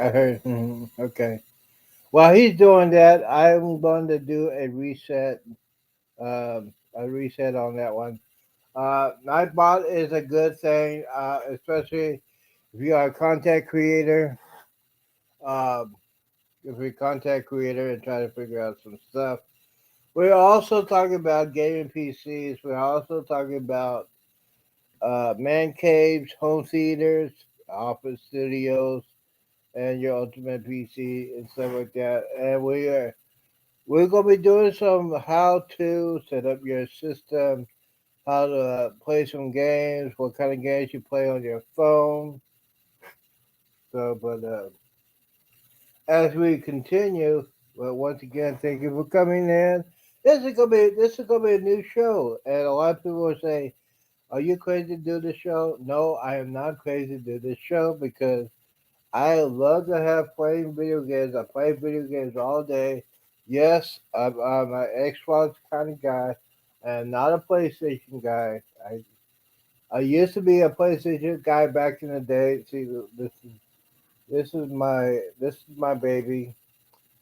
S1: I heard. Okay. While he's doing that, I'm going to do a reset on that one. Nightbot is a good thing, especially if you are a content creator. Um, if you're a content creator and trying to figure out some stuff. We're also talking about gaming PCs. We're also talking about man caves, home theaters, office studios, and your ultimate PC and stuff like that. And we're gonna be doing some how to set up your system, how to play some games, what kind of games you play on your phone. So, but as we continue, well, once again, thank you for coming in. This is gonna be a new show, and a lot of people will say, "Are you crazy to do this show?" No, I am not crazy to do this show because I love to have playing video games. I play video games all day. Yes, I'm an Xbox kind of guy. I'm not a PlayStation guy. I used to be a PlayStation guy back in the day. See, this is my baby.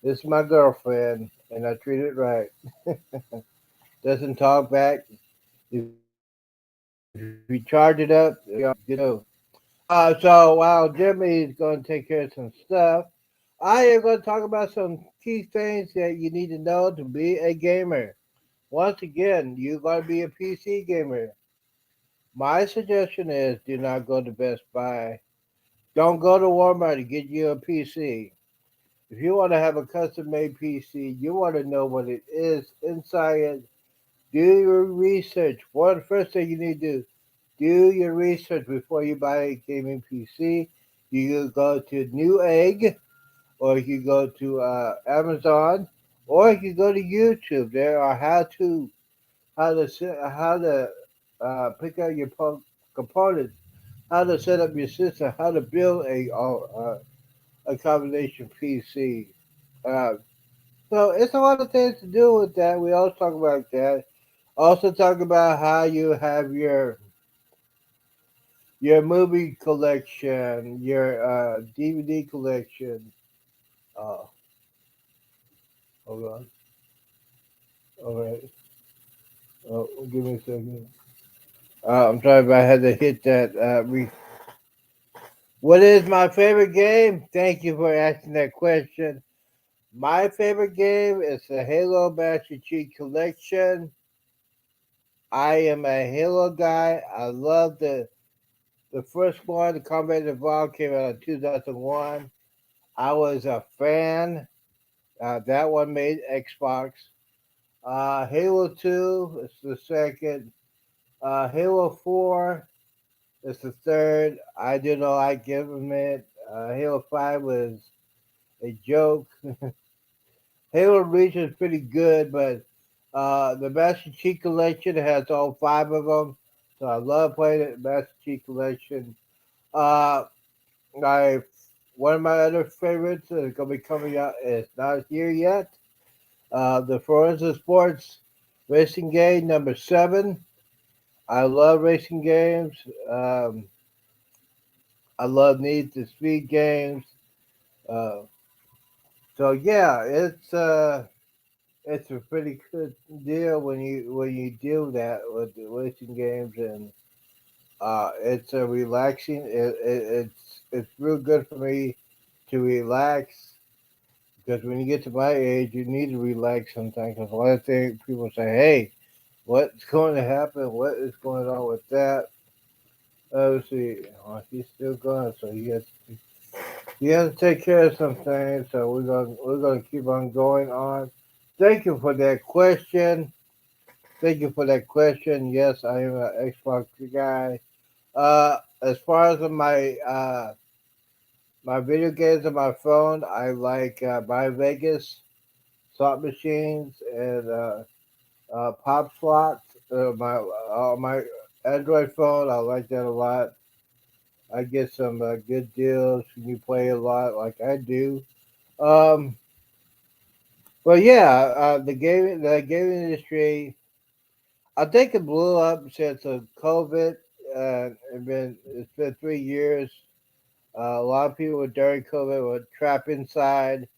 S1: This is my girlfriend, and I treat it right. Doesn't talk back. If you charge it up, we all good to go. So while Jimmy is going to take care of some stuff, I am going to talk about some key things that you need to know to be a gamer. Once again, you got to be a PC gamer. My suggestion is do not go to Best Buy. Don't go to Walmart to get you a PC. If you want to have a custom made PC, you want to know what it is inside it. Do your research. One first thing you need to do your research before you buy a gaming PC. You go to Newegg, or you go to Amazon, or you go to YouTube. There are how to pick out your components, how to set up your system, how to build a combination PC. Uh, so it's a lot of things to do with that. We also talk about that. Also talk about how you have your movie collection, your DVD collection. Uh, Hold on. All right. Give me a second. I'm sorry if I had to hit that. What is my favorite game? Thank you for asking that question. My favorite game is the Halo Master Chief Collection. I am a Halo guy. I love the first one. The Combat Evolved came out in 2001. I was a fan. That one made Xbox. Halo 2 is the second. Halo 4 is the third. I do know I give them it. Halo 5 was a joke. Halo Reach is pretty good, but the Master Chief Collection has all five of them. So I love playing the Master Chief Collection. Uh, I One of my other favorites is gonna be coming out. It's not here yet. The Forza Sports racing game number 7. I love racing games. Um, I love Need for Speed games. Uh, so yeah, it's a pretty good deal when you do that with the racing games, and it's a relaxing. It's real good for me to relax because when you get to my age, you need to relax sometimes. Because a lot of things people say, "Hey, what's going to happen? What is going on with that?" Let's see. Oh, he's still gone, so he has to take care of some things. So we're gonna keep on going on. Thank you for that question. Thank you for that question. Yes, I am an Xbox guy. As far as my video games on my phone, I like My Vegas, slot machines, and pop slots. My Android phone, I like that a lot. I get some good deals when you play a lot, like I do. Um, but yeah, the gaming industry, I think it blew up since COVID. It's been 3 years. A lot of people during COVID were trapped inside.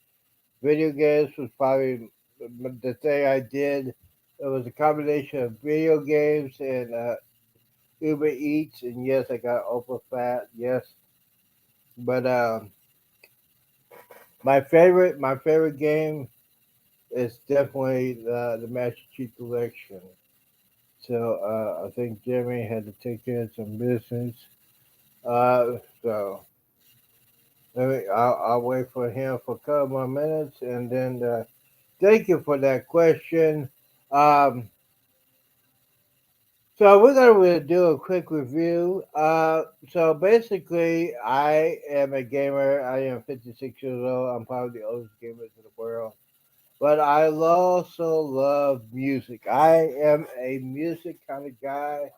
S1: Video games was probably the thing I did. It was a combination of video games and Uber Eats, and yes, I got ultra fat. Yes, but my favorite game is definitely the Master Chief Collection. So I think Jeremy had to take care of some business. So I'll wait for him for a couple more minutes, and then thank you for that question. Um, so we're gonna do a quick review. So basically, I am a gamer. I am 56 years old. I'm probably the oldest gamer in the world. But I also love music. I am a music kind of guy.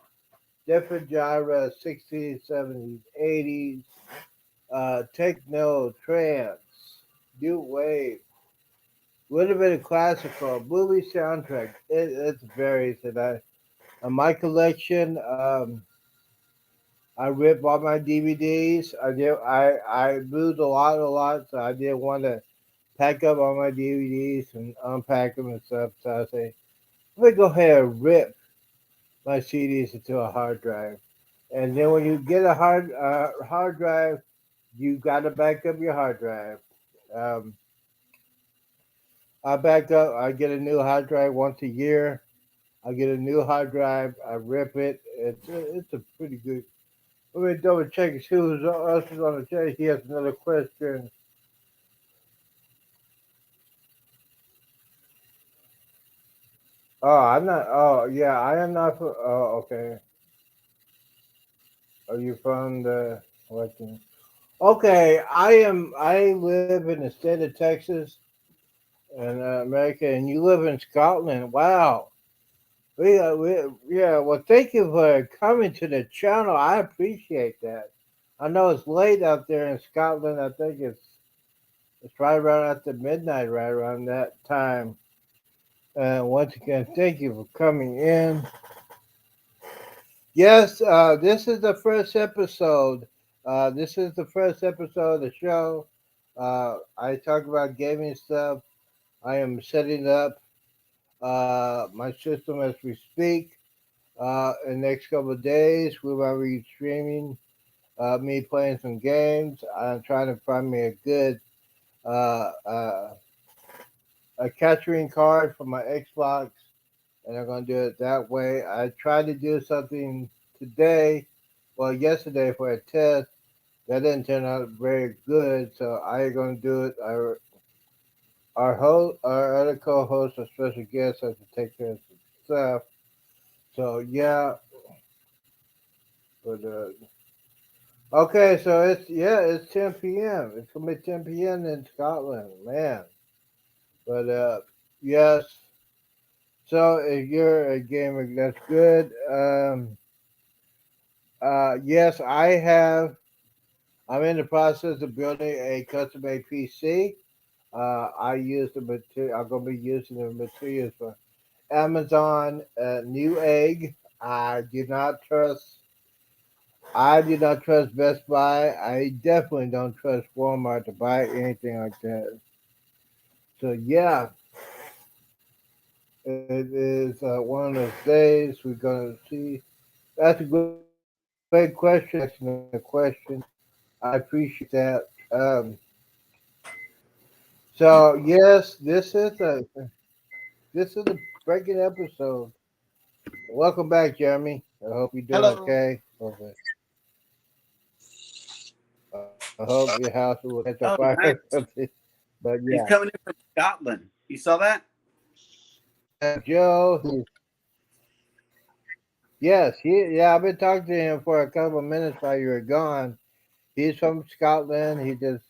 S1: Different genres, 60s, 70s, 80s, techno, trance, new wave, a little bit of classical, movie soundtrack. It varies. And on my collection, I rip all my DVDs. I moved a lot, so I didn't want to pack up all my DVDs and unpack them and stuff. So I say, let me go ahead and rip my CDs into a hard drive. And then when you get a hard drive, you got to back up your hard drive. Um, I back up. I get a new hard drive once a year. I get a new hard drive. I rip it. It's a pretty good. Let me double check and see who else is on the chat. He has another question. Oh, I'm not. Oh, yeah, I am not. Oh, okay. Are you from the what? Okay, I am. I live in the state of Texas in America, and you live in Scotland. Wow. Yeah. Well, thank you for coming to the channel. I appreciate that. I know it's late out there in Scotland. I think it's right around after midnight, right around that time. Once again, thank you for coming in. Yes, this is the first episode. This is the first episode of the show. I talk about gaming stuff. I am setting up my system as we speak. In the next couple of days, we will be streaming me playing some games. I'm trying to find me a good uh, uh, a capturing card for my Xbox, and I'm gonna do it that way. I tried to do something today, well, yesterday for a test. That didn't turn out very good, so I'm gonna do it. Our other co-host, a special guest, has to take care of some stuff. So yeah, but okay, so it's 10 p.m. It's gonna be 10 p.m. in Scotland, man. But yes. So if you're a gamer, that's good. Yes, I have. I'm in the process of building a custom-made PC. I use the material. I'm gonna be using the materials for Amazon Newegg. I do not trust. I do not trust Best Buy. I definitely don't trust Walmart to buy anything like that. So yeah, it is one of those days we're gonna see. That's a great question. Asking the question. I appreciate that. So yes, this is a breaking episode. Welcome back, Jeremy. I hope you're doing
S2: Hello.
S1: okay. I hope your house will catch on
S2: Oh,
S1: fire or
S2: nice.
S1: something. But yeah,
S2: He's coming in from Scotland. You saw that?
S1: yeah, Joe. Yes, yeah. I've been talking to him for a couple of minutes while you were gone. He's from Scotland. He just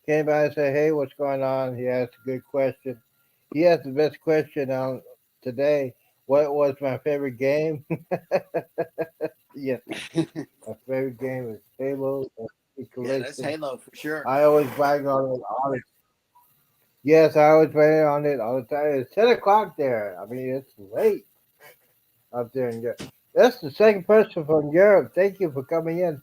S1: came by and said, "Hey, what's going on?" He asked a good question. He asked the best question on today. What was my favorite game? Yeah, my favorite game is Halo
S2: Yeah, that's
S1: Collection.
S2: Halo for sure.
S1: I always brag on it. Yes, I always brag on it all the time. It's 10 o'clock there. I mean, it's late up there in Europe. That's the second person from Europe. Thank you for coming in.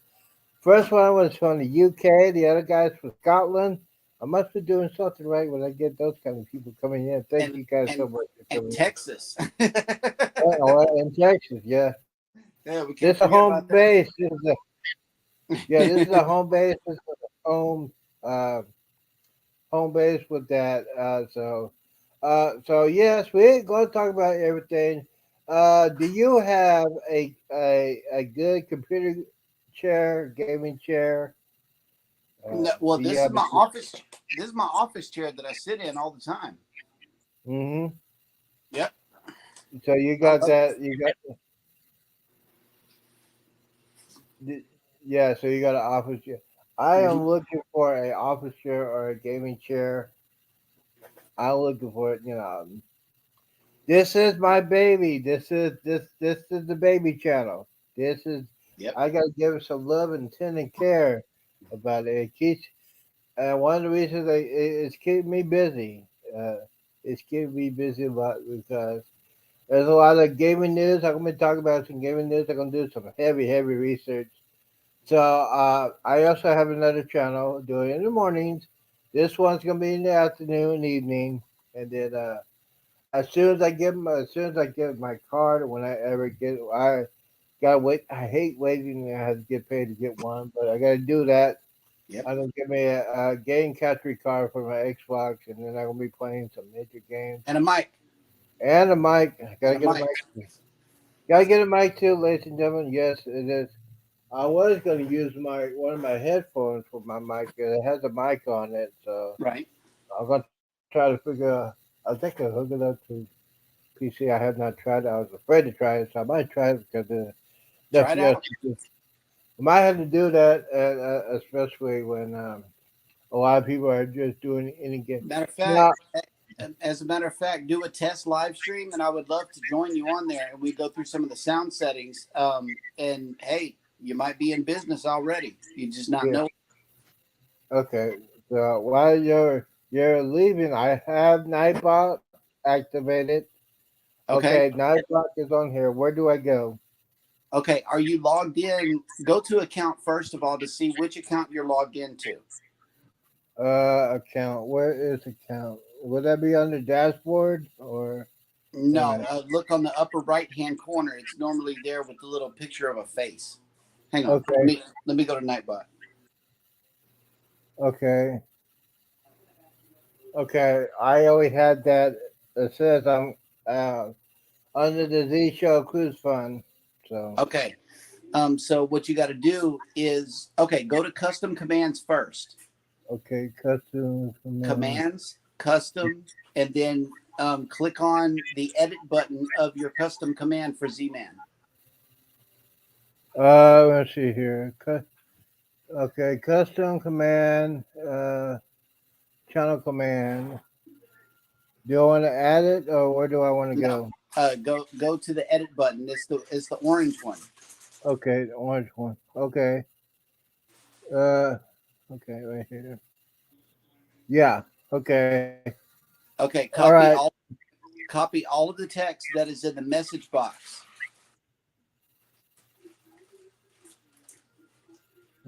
S1: First one was from the UK. The other guy's from Scotland. I must be doing something right when I get those kind of people coming in. Thank
S2: And
S1: you guys so
S2: and
S1: much for
S2: and
S1: coming in.
S2: Texas.
S1: Oh, in Texas, yeah.
S2: Yeah, we
S1: This
S2: can't
S1: is a
S2: forget
S1: home
S2: about that.
S1: base. This is a home base. This is a uh, home base with that. So yes, we're going to talk about everything. Do you have a good computer chair, gaming chair?
S2: No, well,
S1: Do you
S2: this is
S1: have a?
S2: my office. This is my office chair that I sit in all the time.
S1: Mm-hmm.
S2: Yep,
S1: So you
S2: I
S1: got
S2: love it.
S1: that. Yeah. So you got an office chair. I
S2: Hmm.
S1: am looking for a office chair or a gaming chair. I'm looking for it. This is my baby. This is the baby channel. This is
S2: Yep.
S1: I gotta give it some love and tender care about it. It keeps one of the reasons it's keeping me busy. Uh, it's keeping me busy a lot because there's a lot of gaming news. I'm gonna be talking about some gaming news. I'm gonna do some heavy research. So I also have another channel doing it in the mornings. This one's gonna be in the afternoon, evening, and then as soon as I get my card, when I ever get, I gotta wait. I hate waiting. I have to get paid to get one, but I gotta do that.
S2: Yep.
S1: I'm gonna get me a game capture card for my Xbox, and then I'm gonna be playing some major games
S2: And a mic.
S1: and a mic. I gotta
S2: And a
S1: get a
S2: mic.
S1: mic. Gotta get a mic too, ladies and gentlemen. Yes, it is. I was gonna use my one of my headphones for my mic. It has a mic on it, so
S2: Right.
S1: I'm gonna try to figure. I think I hook it up to PC. I have not tried it. I was afraid to try it, so I might try it because
S2: Try
S1: that's
S2: it
S1: just.
S2: out.
S1: I might have to do that, especially when a lot of people are just doing any game.
S2: Matter of
S1: Now,
S2: fact, as a matter of fact, do a test live stream, and I would love to join you on there, and we go through some of the sound settings. And hey, you might be in business already. You just not
S1: yeah,
S2: know.
S1: okay. So while you're leaving, I have Nightbot activated.
S2: Okay.
S1: Okay, Nightbot is on here. Where do I go?
S2: Okay. Are you logged in? Go to account first of all to see which account you're logged into.
S1: Account. Where is account? Would that be under dashboard or wait a
S2: No,
S1: minute?
S2: look on the upper right hand corner. It's normally there with the little picture of a face. Hang on. Let
S1: Okay,
S2: me let me go to Nightbot.
S1: okay, okay. I always had that. It says I'm uh, under the Z Show Cruise Fund. So
S2: Okay. So what you got to do is go to custom commands first.
S1: okay, custom command.
S2: Commands, custom, and then click on the edit button of your custom command for Z-Man.
S1: Let's see here. Okay, custom command. Channel command. Do I want to add it or where do I want to
S2: No,
S1: go?
S2: go to the edit button. It's the orange one.
S1: Okay, the orange one. Okay. Uh, okay, right here. Yeah. Okay.
S2: Okay,
S1: All right.
S2: copy all of the text that is in the message box.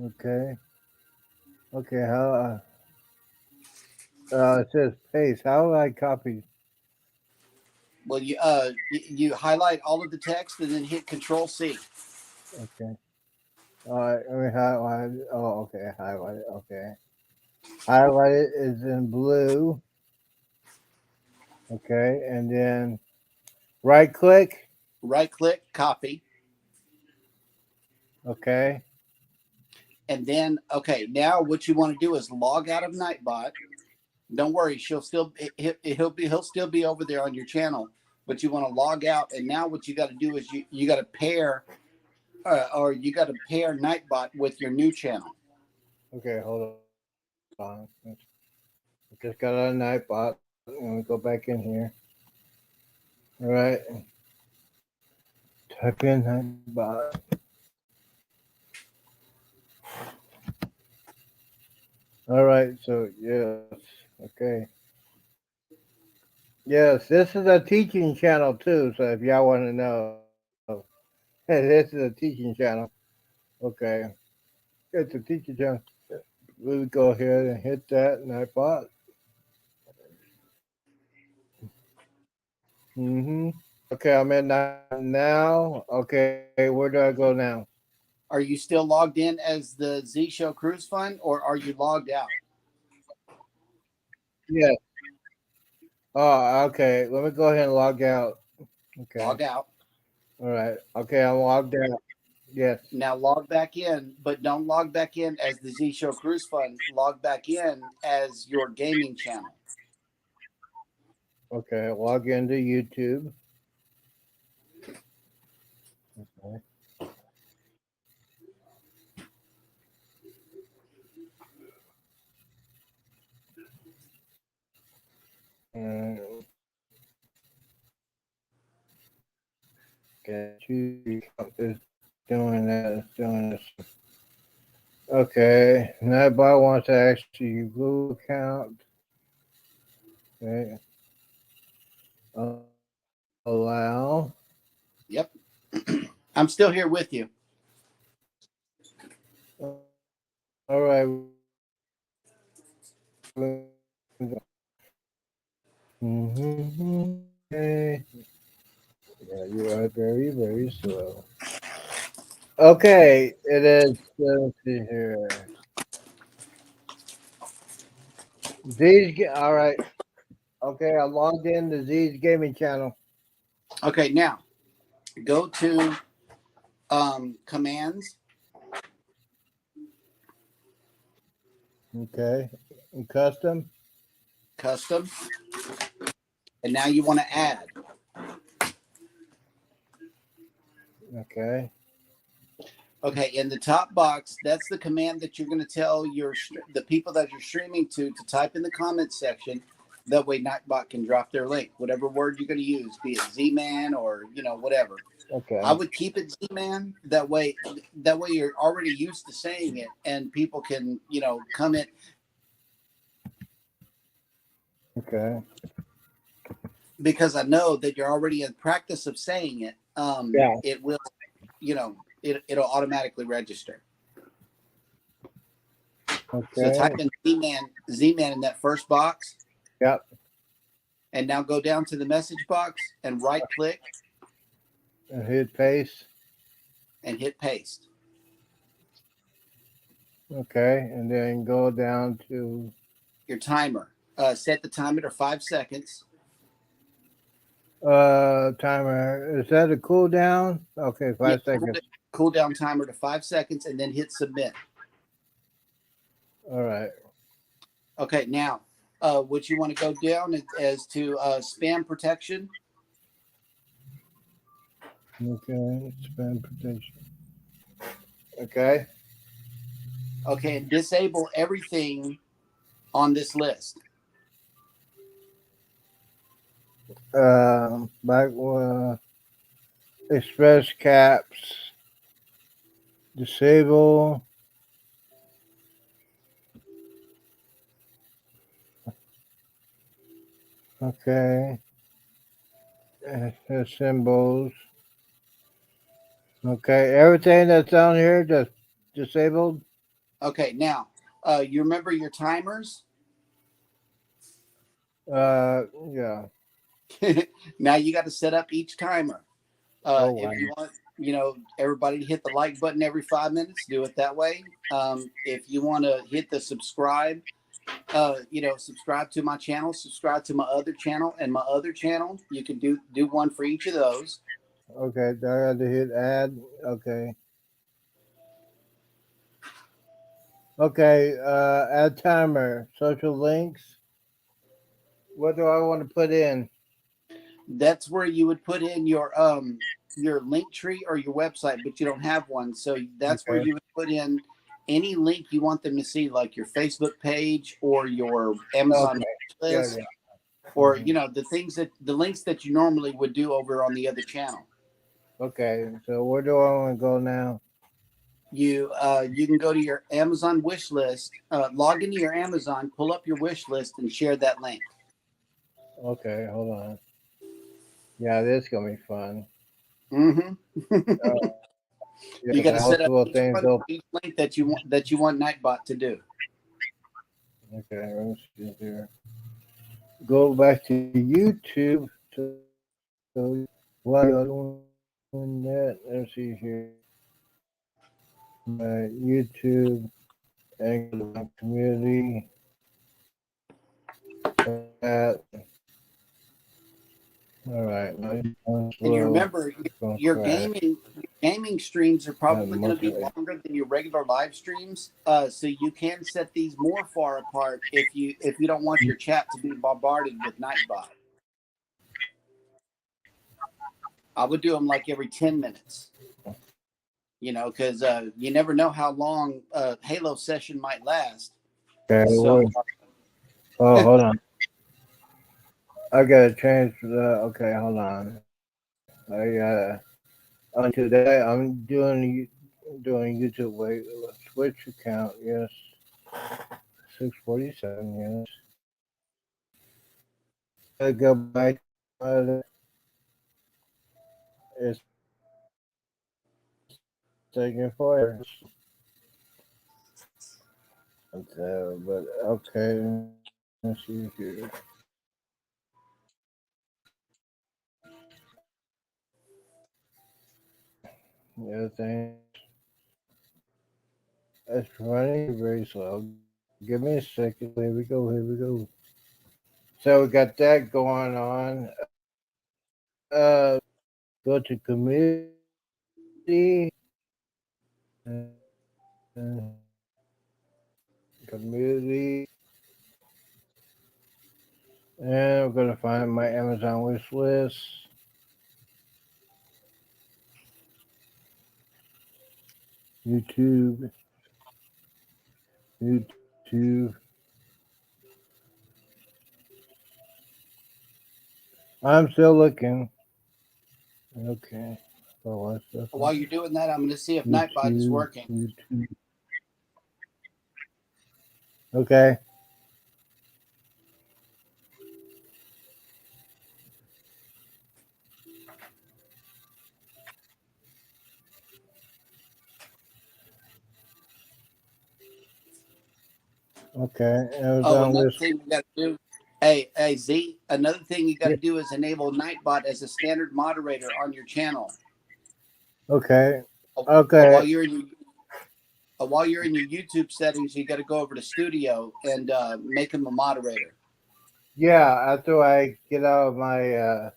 S1: Okay. Okay. How? It says paste. How do I copy?
S2: Well, you highlight all of the text and then hit Control C.
S1: Okay. All right. Let me highlight. Oh, okay. Highlight it. Okay. Highlight it is in blue. Okay, and then right click.
S2: Right click, copy,
S1: Okay.
S2: and then now what you want to do is log out of Nightbot. Don't worry, he'll still be over there on your channel, but you want to log out. And now what you got to do is you got to pair or you got to pair Nightbot with your new channel.
S1: Okay. Hold on. I just got a Nightbot. Let me go back in here. All right. Type in Nightbot. All right. So yes. Okay. Yes, this is a teaching channel too. So if y'all want to know, this is a teaching channel. Okay. It's a teaching channel. We would go ahead and hit that Nightbot. Mm-hmm. Okay, I'm in now. Okay, where do I go now?
S2: Are you still logged in as the Z Show Cruise Fund, or are you logged out?
S1: Yeah. Oh, okay. Let me go ahead and log out. Okay.
S2: Log out.
S1: All right. Okay, I'm logged out. Yes.
S2: Now log back in, but don't log back in as the Z Show Cruise Fund. Log back in as your gaming channel.
S1: Okay, log into YouTube. Okay. Uh, okay, choose is doing that. It's doing this. Okay, nobody wants to actually your Google account. Okay, allow.
S2: Yep. I'm still here with you.
S1: All right, Okay. Yeah, you are very, very slow. Okay, it is. Let's see here. All right. Okay, I logged in the Z's Gaming Channel.
S2: Okay, now go to commands.
S1: Okay, and custom.
S2: Custom, and now you want to add.
S1: Okay.
S2: Okay, in the top box, that's the command that you're going to tell the people that you're streaming to type in the comments section. That way, Nightbot can drop their link, whatever word you're going to use, be it Z-Man or whatever.
S1: Okay.
S2: I would keep it Z-Man. That way you're already used to saying it, and people can comment.
S1: Okay.
S2: Because I know that you're already in practice of saying it.
S1: Yeah.
S2: It will, it'll automatically register.
S1: Okay.
S2: So type in Z-Man in that first box.
S1: Yep.
S2: And now go down to the message box and right click
S1: And hit paste.
S2: and hit paste.
S1: Okay, and then go down to
S2: Your timer. Set the timer to 5 seconds.
S1: timer. Is that a cooldown? Okay, 5 seconds.
S2: Cooldown timer to 5 seconds and then hit submit.
S1: All right.
S2: Okay, now what you want to go down as to spam protection.
S1: Okay, spam protection. Okay.
S2: Okay, and disable everything on this list.
S1: Back express caps. Disable. Okay. Symbols. Okay, everything that's down here just disabled.
S2: Okay, now you remember your timers.
S1: Yeah.
S2: Now you got to set up each timer.
S1: Wow.
S2: If you want, everybody to hit the like button every 5 minutes, do it that way. If you want to hit the subscribe, subscribe to my channel, subscribe to my other channel, and my other channel. You can do one for each of those.
S1: Okay, I got to hit add. Okay. Okay, add timer, social links. What do I want to put in?
S2: That's where you would put in your link tree or your website, but you don't have one. So that's where you would put in any link you want them to see, like your Facebook page or your Amazon list, or the links that you normally would do over on the other channel.
S1: Okay, so where do I want to go now?
S2: You can go to your Amazon wish list, log into your Amazon, pull up your wish list, and share that link.
S1: Okay, hold on. Yeah, this is gonna be fun.
S2: You got to set up each link that you want Nightbot to do.
S1: Okay, let's see here. Go back to YouTube. So what doing that? Let's see here. My YouTube and my community. All right.
S2: And you remember your gaming streams are probably going to be longer than your regular live streams. So you can set these more far apart if you don't want your chat to be bombarded with Nightbot. I would do them like every 10 minutes. Because you never know how long a Halo session might last.
S1: Okay.
S2: So,
S1: hold on. I gotta change the. Okay, hold on. I gotta onto that. I'm doing YouTube. Wait, switch account. Yes. 647. Yes. I go back. It's taking fire. Okay, but okay. Let's see here. The other thing, it's running very slow. Give me a second. Here we go. Here we go. So we got that going on. Go to community, and we're gonna find my Amazon wish list. YouTube, YouTube. I'm still looking. Okay. Oh, what's this
S2: While
S1: one?
S2: you're doing that, I'm going to see if Nightbot is
S1: YouTube,
S2: working.
S1: YouTube. Okay. Okay.
S2: Oh,
S1: Amazon
S2: another
S1: wish.
S2: thing we got to do. Hey, Z. Another thing you got
S1: Yeah.
S2: to do is enable Nightbot as a standard moderator on your channel.
S1: Okay.
S2: Uh,
S1: Okay.
S2: While you're in your YouTube settings, you got to go over to Studio and make him a moderator.
S1: Yeah. After I get out of my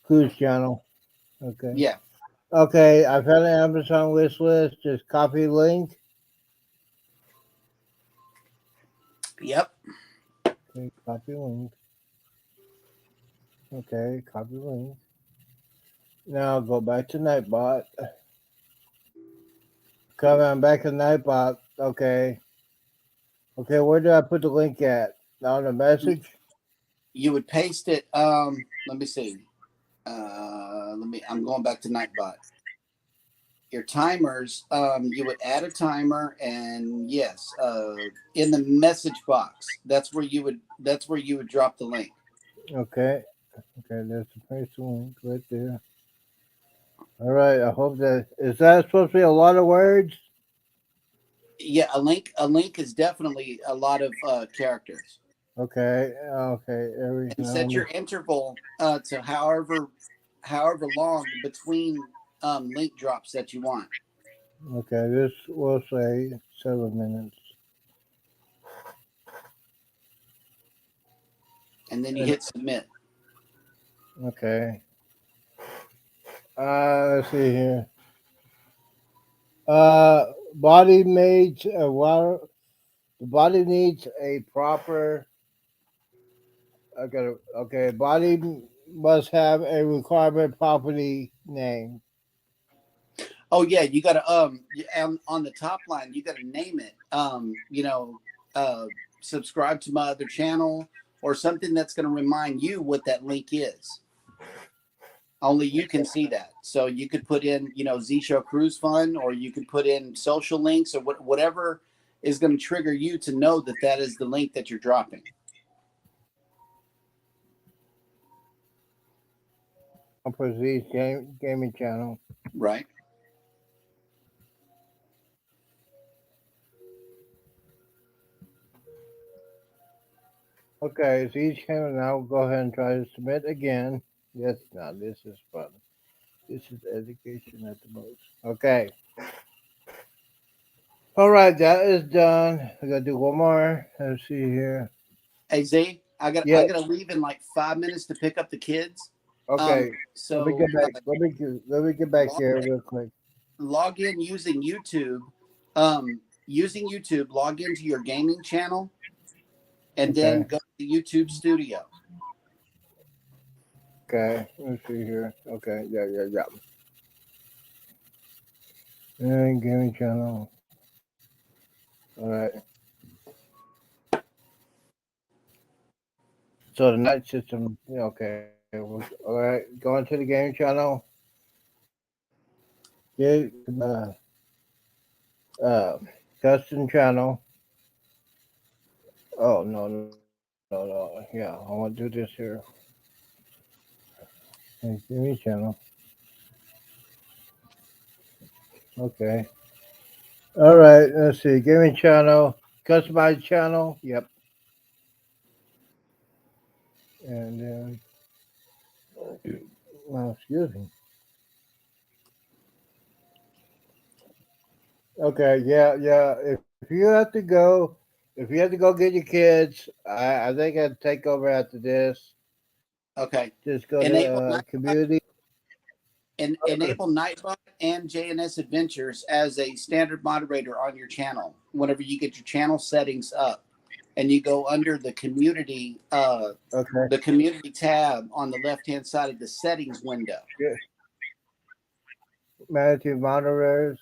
S1: cruise channel. Okay.
S2: Yeah.
S1: Okay. I found an Amazon wish list. Just copy link.
S2: Yep.
S1: Okay. Copy link. Okay. Copy link. Now go back to Nightbot. Come on back to Nightbot. Okay. Okay. Where do I put the link at? On the message?
S2: You would paste it. Let me see. I'm going back to Nightbot. Your timers. You would add a timer, and yes, in the message box. That's where you would drop the link.
S1: Okay. Okay. There's the paste link right there. All right. I hope that is that supposed to be a lot of words?
S2: Yeah, a link is definitely a lot of characters.
S1: Okay. Okay.
S2: And set your interval to however long between link drops that you want.
S1: Okay. This will say 7 minutes.
S2: And then you hit submit.
S1: Okay. Let's see here. Body needs a water. The body needs a proper. I got okay. Body must have a requirement property name.
S2: Oh yeah, you got to on the top line you got to name it. Subscribe to my other channel or something that's going to remind you what that link is. Only you can see that. So you could put in, Z Show Cruise Fun, or you could put in social links or whatever is going to trigger you to know that that is the link that you're dropping.
S1: I'll put Z's gaming channel.
S2: Right.
S1: Okay, Z's channel now. Go ahead and try to submit again. Yes, now this is fun. This is education at the most. Okay. All right, that is done. I gotta do one more. Let's see here.
S2: Hey Z, I got
S1: Yeah.
S2: I got to leave in like 5 minutes to pick up the kids.
S1: Okay. Let me
S2: So
S1: get back. Let me get back here real quick.
S2: log in using YouTube. Log into your gaming channel, and then
S1: Okay.
S2: go to YouTube Studio.
S1: Okay. Let's see here. Okay. Yeah. And gaming channel. All right. So the night system. Yeah, okay. All right. Go into the gaming channel. Get uh custom channel. Oh no. Yeah, I want to do this here. Hey, gaming channel. Okay. All right. Let's see. Gaming channel. Customized channel. Yep. And then, well, excuse me. Okay, yeah, yeah. If you have to go, if you have to go get your kids, I think I'd take over after this.
S2: Okay.
S1: Just go to
S2: Enable Nightbot
S1: community.
S2: and enable Nightbot and JNS Adventures as a standard moderator on your channel. Whenever you get your channel settings up, and you go under
S1: Okay.
S2: the community tab on the left hand side of the settings window.
S1: Yeah. Managing moderators.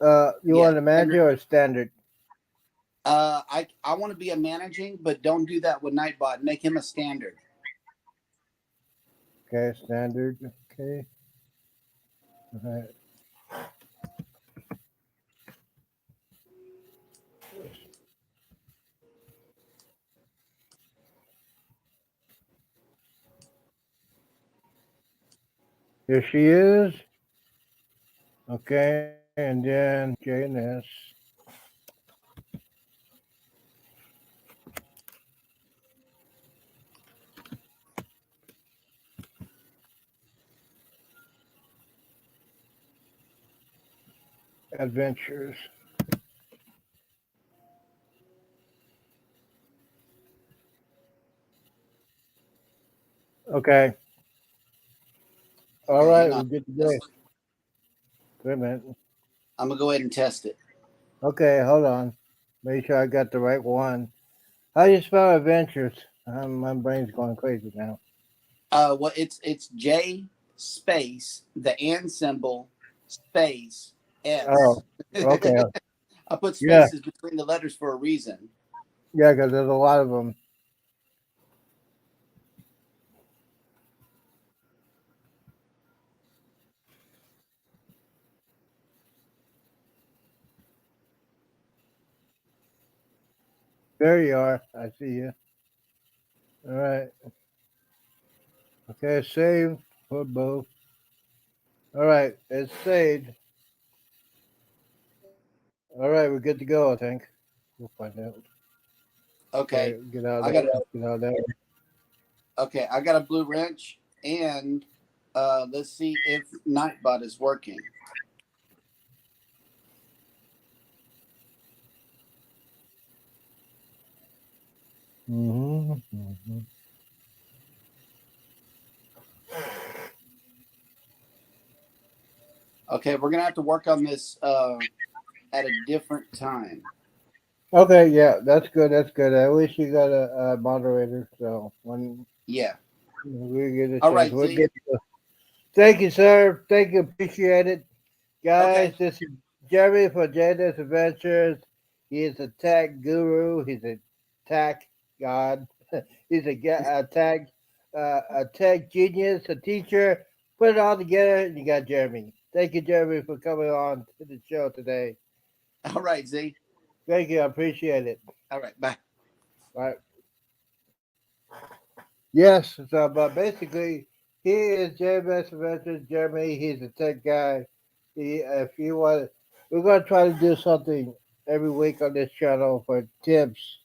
S1: You
S2: Yeah.
S1: want a manager or standard?
S2: I want to be a managing, but don't do that with Nightbot. Make him a standard.
S1: Okay, standard. Okay. All right. Here she is. Okay, and then JNS. Adventures. Okay. All
S2: Okay,
S1: right,
S2: hang
S1: we're
S2: on.
S1: good to go. Wait a minute.
S2: I'm gonna go ahead and test it.
S1: Okay, hold on. Make sure I got the right one. How do you spell adventures? My brain's going crazy now.
S2: Well, it's J space the and symbol space S.
S1: Oh, okay.
S2: I put
S1: Yeah,
S2: spaces between the letters for a reason.
S1: yeah, because there's a lot of them. There you are. I see you. All right. Okay, save for both. All right, it's saved. All right, we're good to go, I think. We'll find out.
S2: Okay,
S1: Okay, get out of
S2: I got
S1: that.
S2: a
S1: Get out of that.
S2: I got a blue wrench, and let's see if Nightbot is working.
S1: Mm-hmm.
S2: Okay, we're gonna have to work on this at a different time.
S1: Okay, yeah, that's good. That's good. I wish you got a moderator. So when
S2: Yeah.
S1: we get a
S2: All
S1: chance,
S2: right,
S1: we'll
S2: Z.
S1: get. Thank you, sir. Thank you. Appreciate it. Guys,
S2: Okay.
S1: this is Jeremy for Jada's Adventures. He is a tech guru. He's a tech god. He's a tech genius, a teacher. Put it all together, and you got Jeremy. Thank you, Jeremy, for coming on to the show today.
S2: All right, Z.
S1: Thank you. I appreciate it.
S2: All right. Bye.
S1: All right. Yes. So, but basically, he is JMS Adventures. Jeremy, he's a tech guy. If you want, we're gonna try to do something every week on this channel for tips.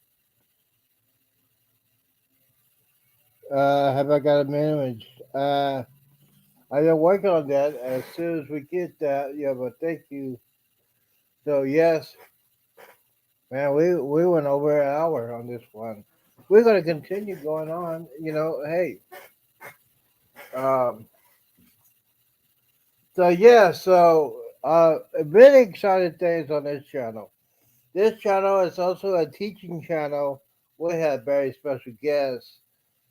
S1: Have I got a image? I've been working on that. As soon as we get that, yeah. But thank you. So yes, man, we went over an hour on this one. We're gonna continue going on. Hey. Um, so really exciting things on this channel. This channel is also a teaching channel. We have very special guests.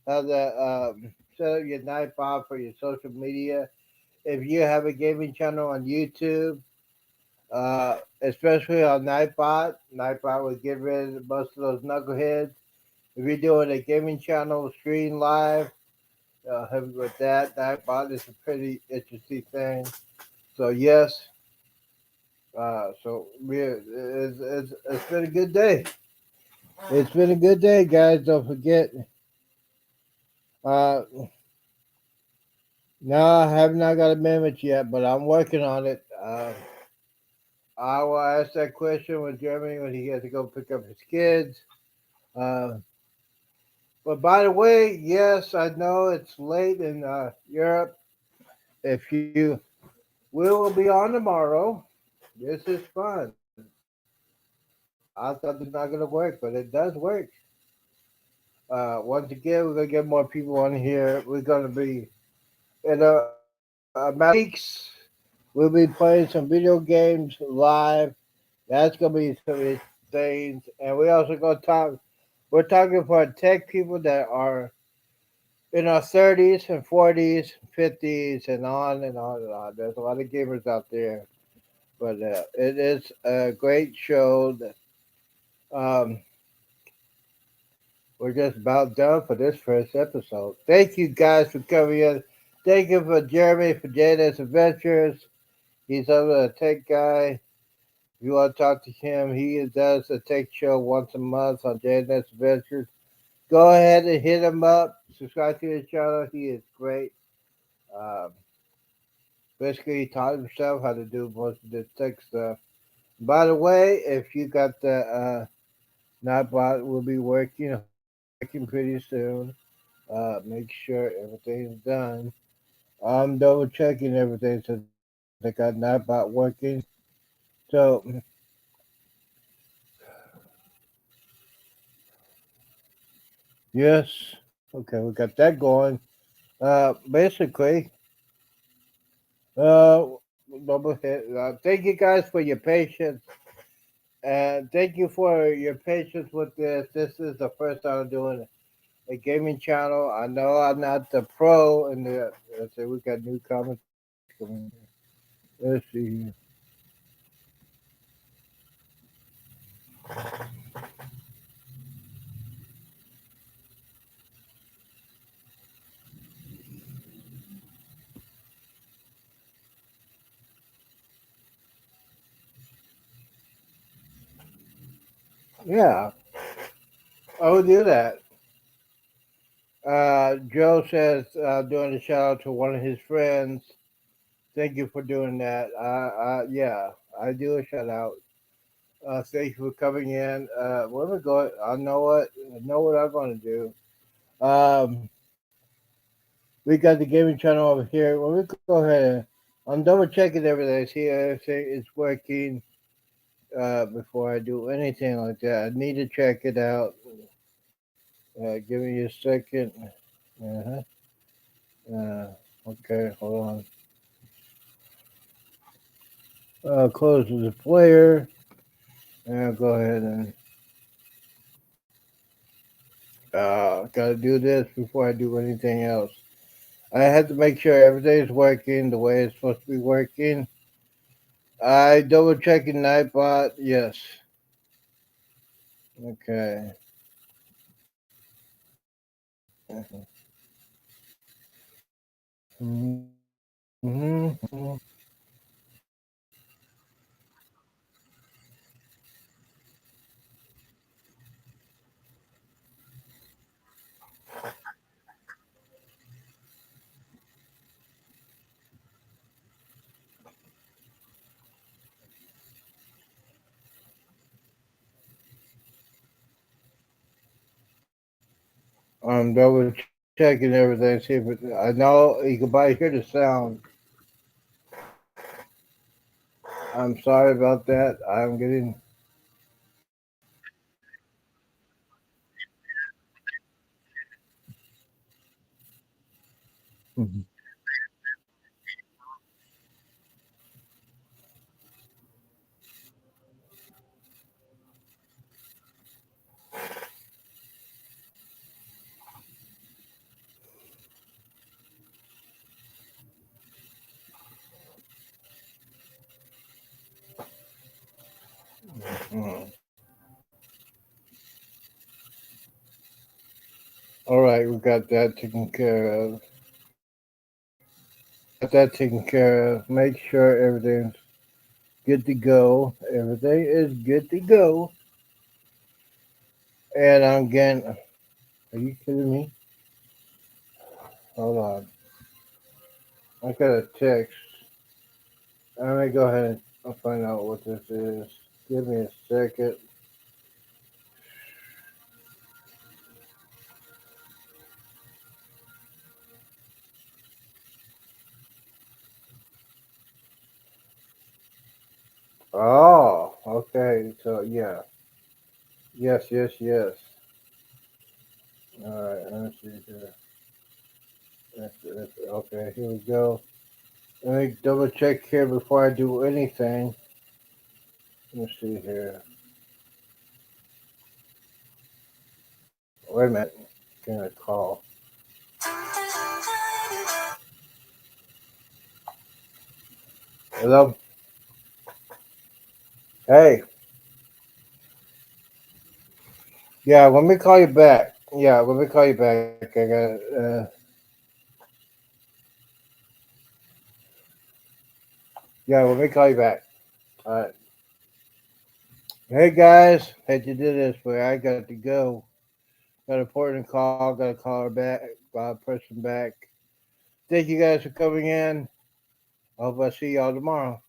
S1: Have that set up your night bot for your social media. If you have a gaming channel on YouTube, especially on Nightbot, Nightbot will get rid of most of those knuckleheads. If you're doing a gaming channel, stream live, help you with that. Nightbot is a pretty interesting thing. So yes, it's been a good day. It's been a good day, guys. Don't forget. Uh, no, I have not got a amendment yet, but I'm working on it. I will ask that question with Jeremy when he has to go pick up his kids. Uh, But by the way, yes, I know it's late in Europe. If you we will be on tomorrow. This is fun. I thought this was not gonna work, but it does work. Once again, we're gonna get more people on here. We're gonna be in a matter of weeks. We'll be playing some video games live. That's gonna be some things, and we also gonna talk. We're talking for tech people that are in our 30s and 40s, 50s, and on and on and on. There's a lot of gamers out there, but it is a great show. Um, we're just about done for this first episode. Thank you guys for coming in. Thank you for Jeremy for JNS Adventures. He's over a tech guy. If you want to talk to him, he does a tech show once a month on JNS Adventures. Go ahead and hit him up. Subscribe to his channel. He is great. Um, Basically, he taught himself how to do most of this tech stuff. By the way, if you got the Nightbot, will be working. Hopefully, working pretty soon. Make sure everything's done. I'm double checking everything so they got Nightbot working. So yes, okay, we got that going. Basically, double hit. Thank you guys for your patience. And thank you for your patience with this. This is the first time I'm doing a gaming channel. I know I'm not the pro, and let's say we got new comments coming. Let's see here. Yeah, I will do that. Joe says doing a shout out to one of his friends. Thank you for doing that. Yeah, I do a shout out. Thank you for coming in. Where we going? I know what I'm going to do. We got the gaming channel over here. Well, we go ahead. I'm double checking everything. See everything is working before I do anything like that. I need to check it out. Give me a second. Uh-huh. Okay, hold on. Close the player. And I'll go ahead and gotta do this before I do anything else. I have to make sure everything's working the way it's supposed to be working. I double checking Nightbot. Yes. Okay. Mm-hmm. I'm double checking everything. See if it, I know you can probably hear the sound. I'm sorry about that. I'm getting. Mhm. All right, we got that taken care of. Got that taken care of. Make sure everything's good to go. Everything is good to go. And I'm getting. Are you kidding me? Hold on. I got a text. I'm gonna go ahead and find out what this is. Give me a second. Oh, okay. So yeah. Yes, yes, yes. All right, let's see here. Okay, here we go. Let me double check here before I do anything. Let's see here. Wait a minute. Getting a call. Hello? Hey. Yeah, let me call you back. Yeah, let me call you back. I got yeah, let me call you back. All right. Hey guys, hate to do this, but I got to go. Got an important call. Got to call her back. Person back. Thank you guys for coming in. I hope I see y'all tomorrow.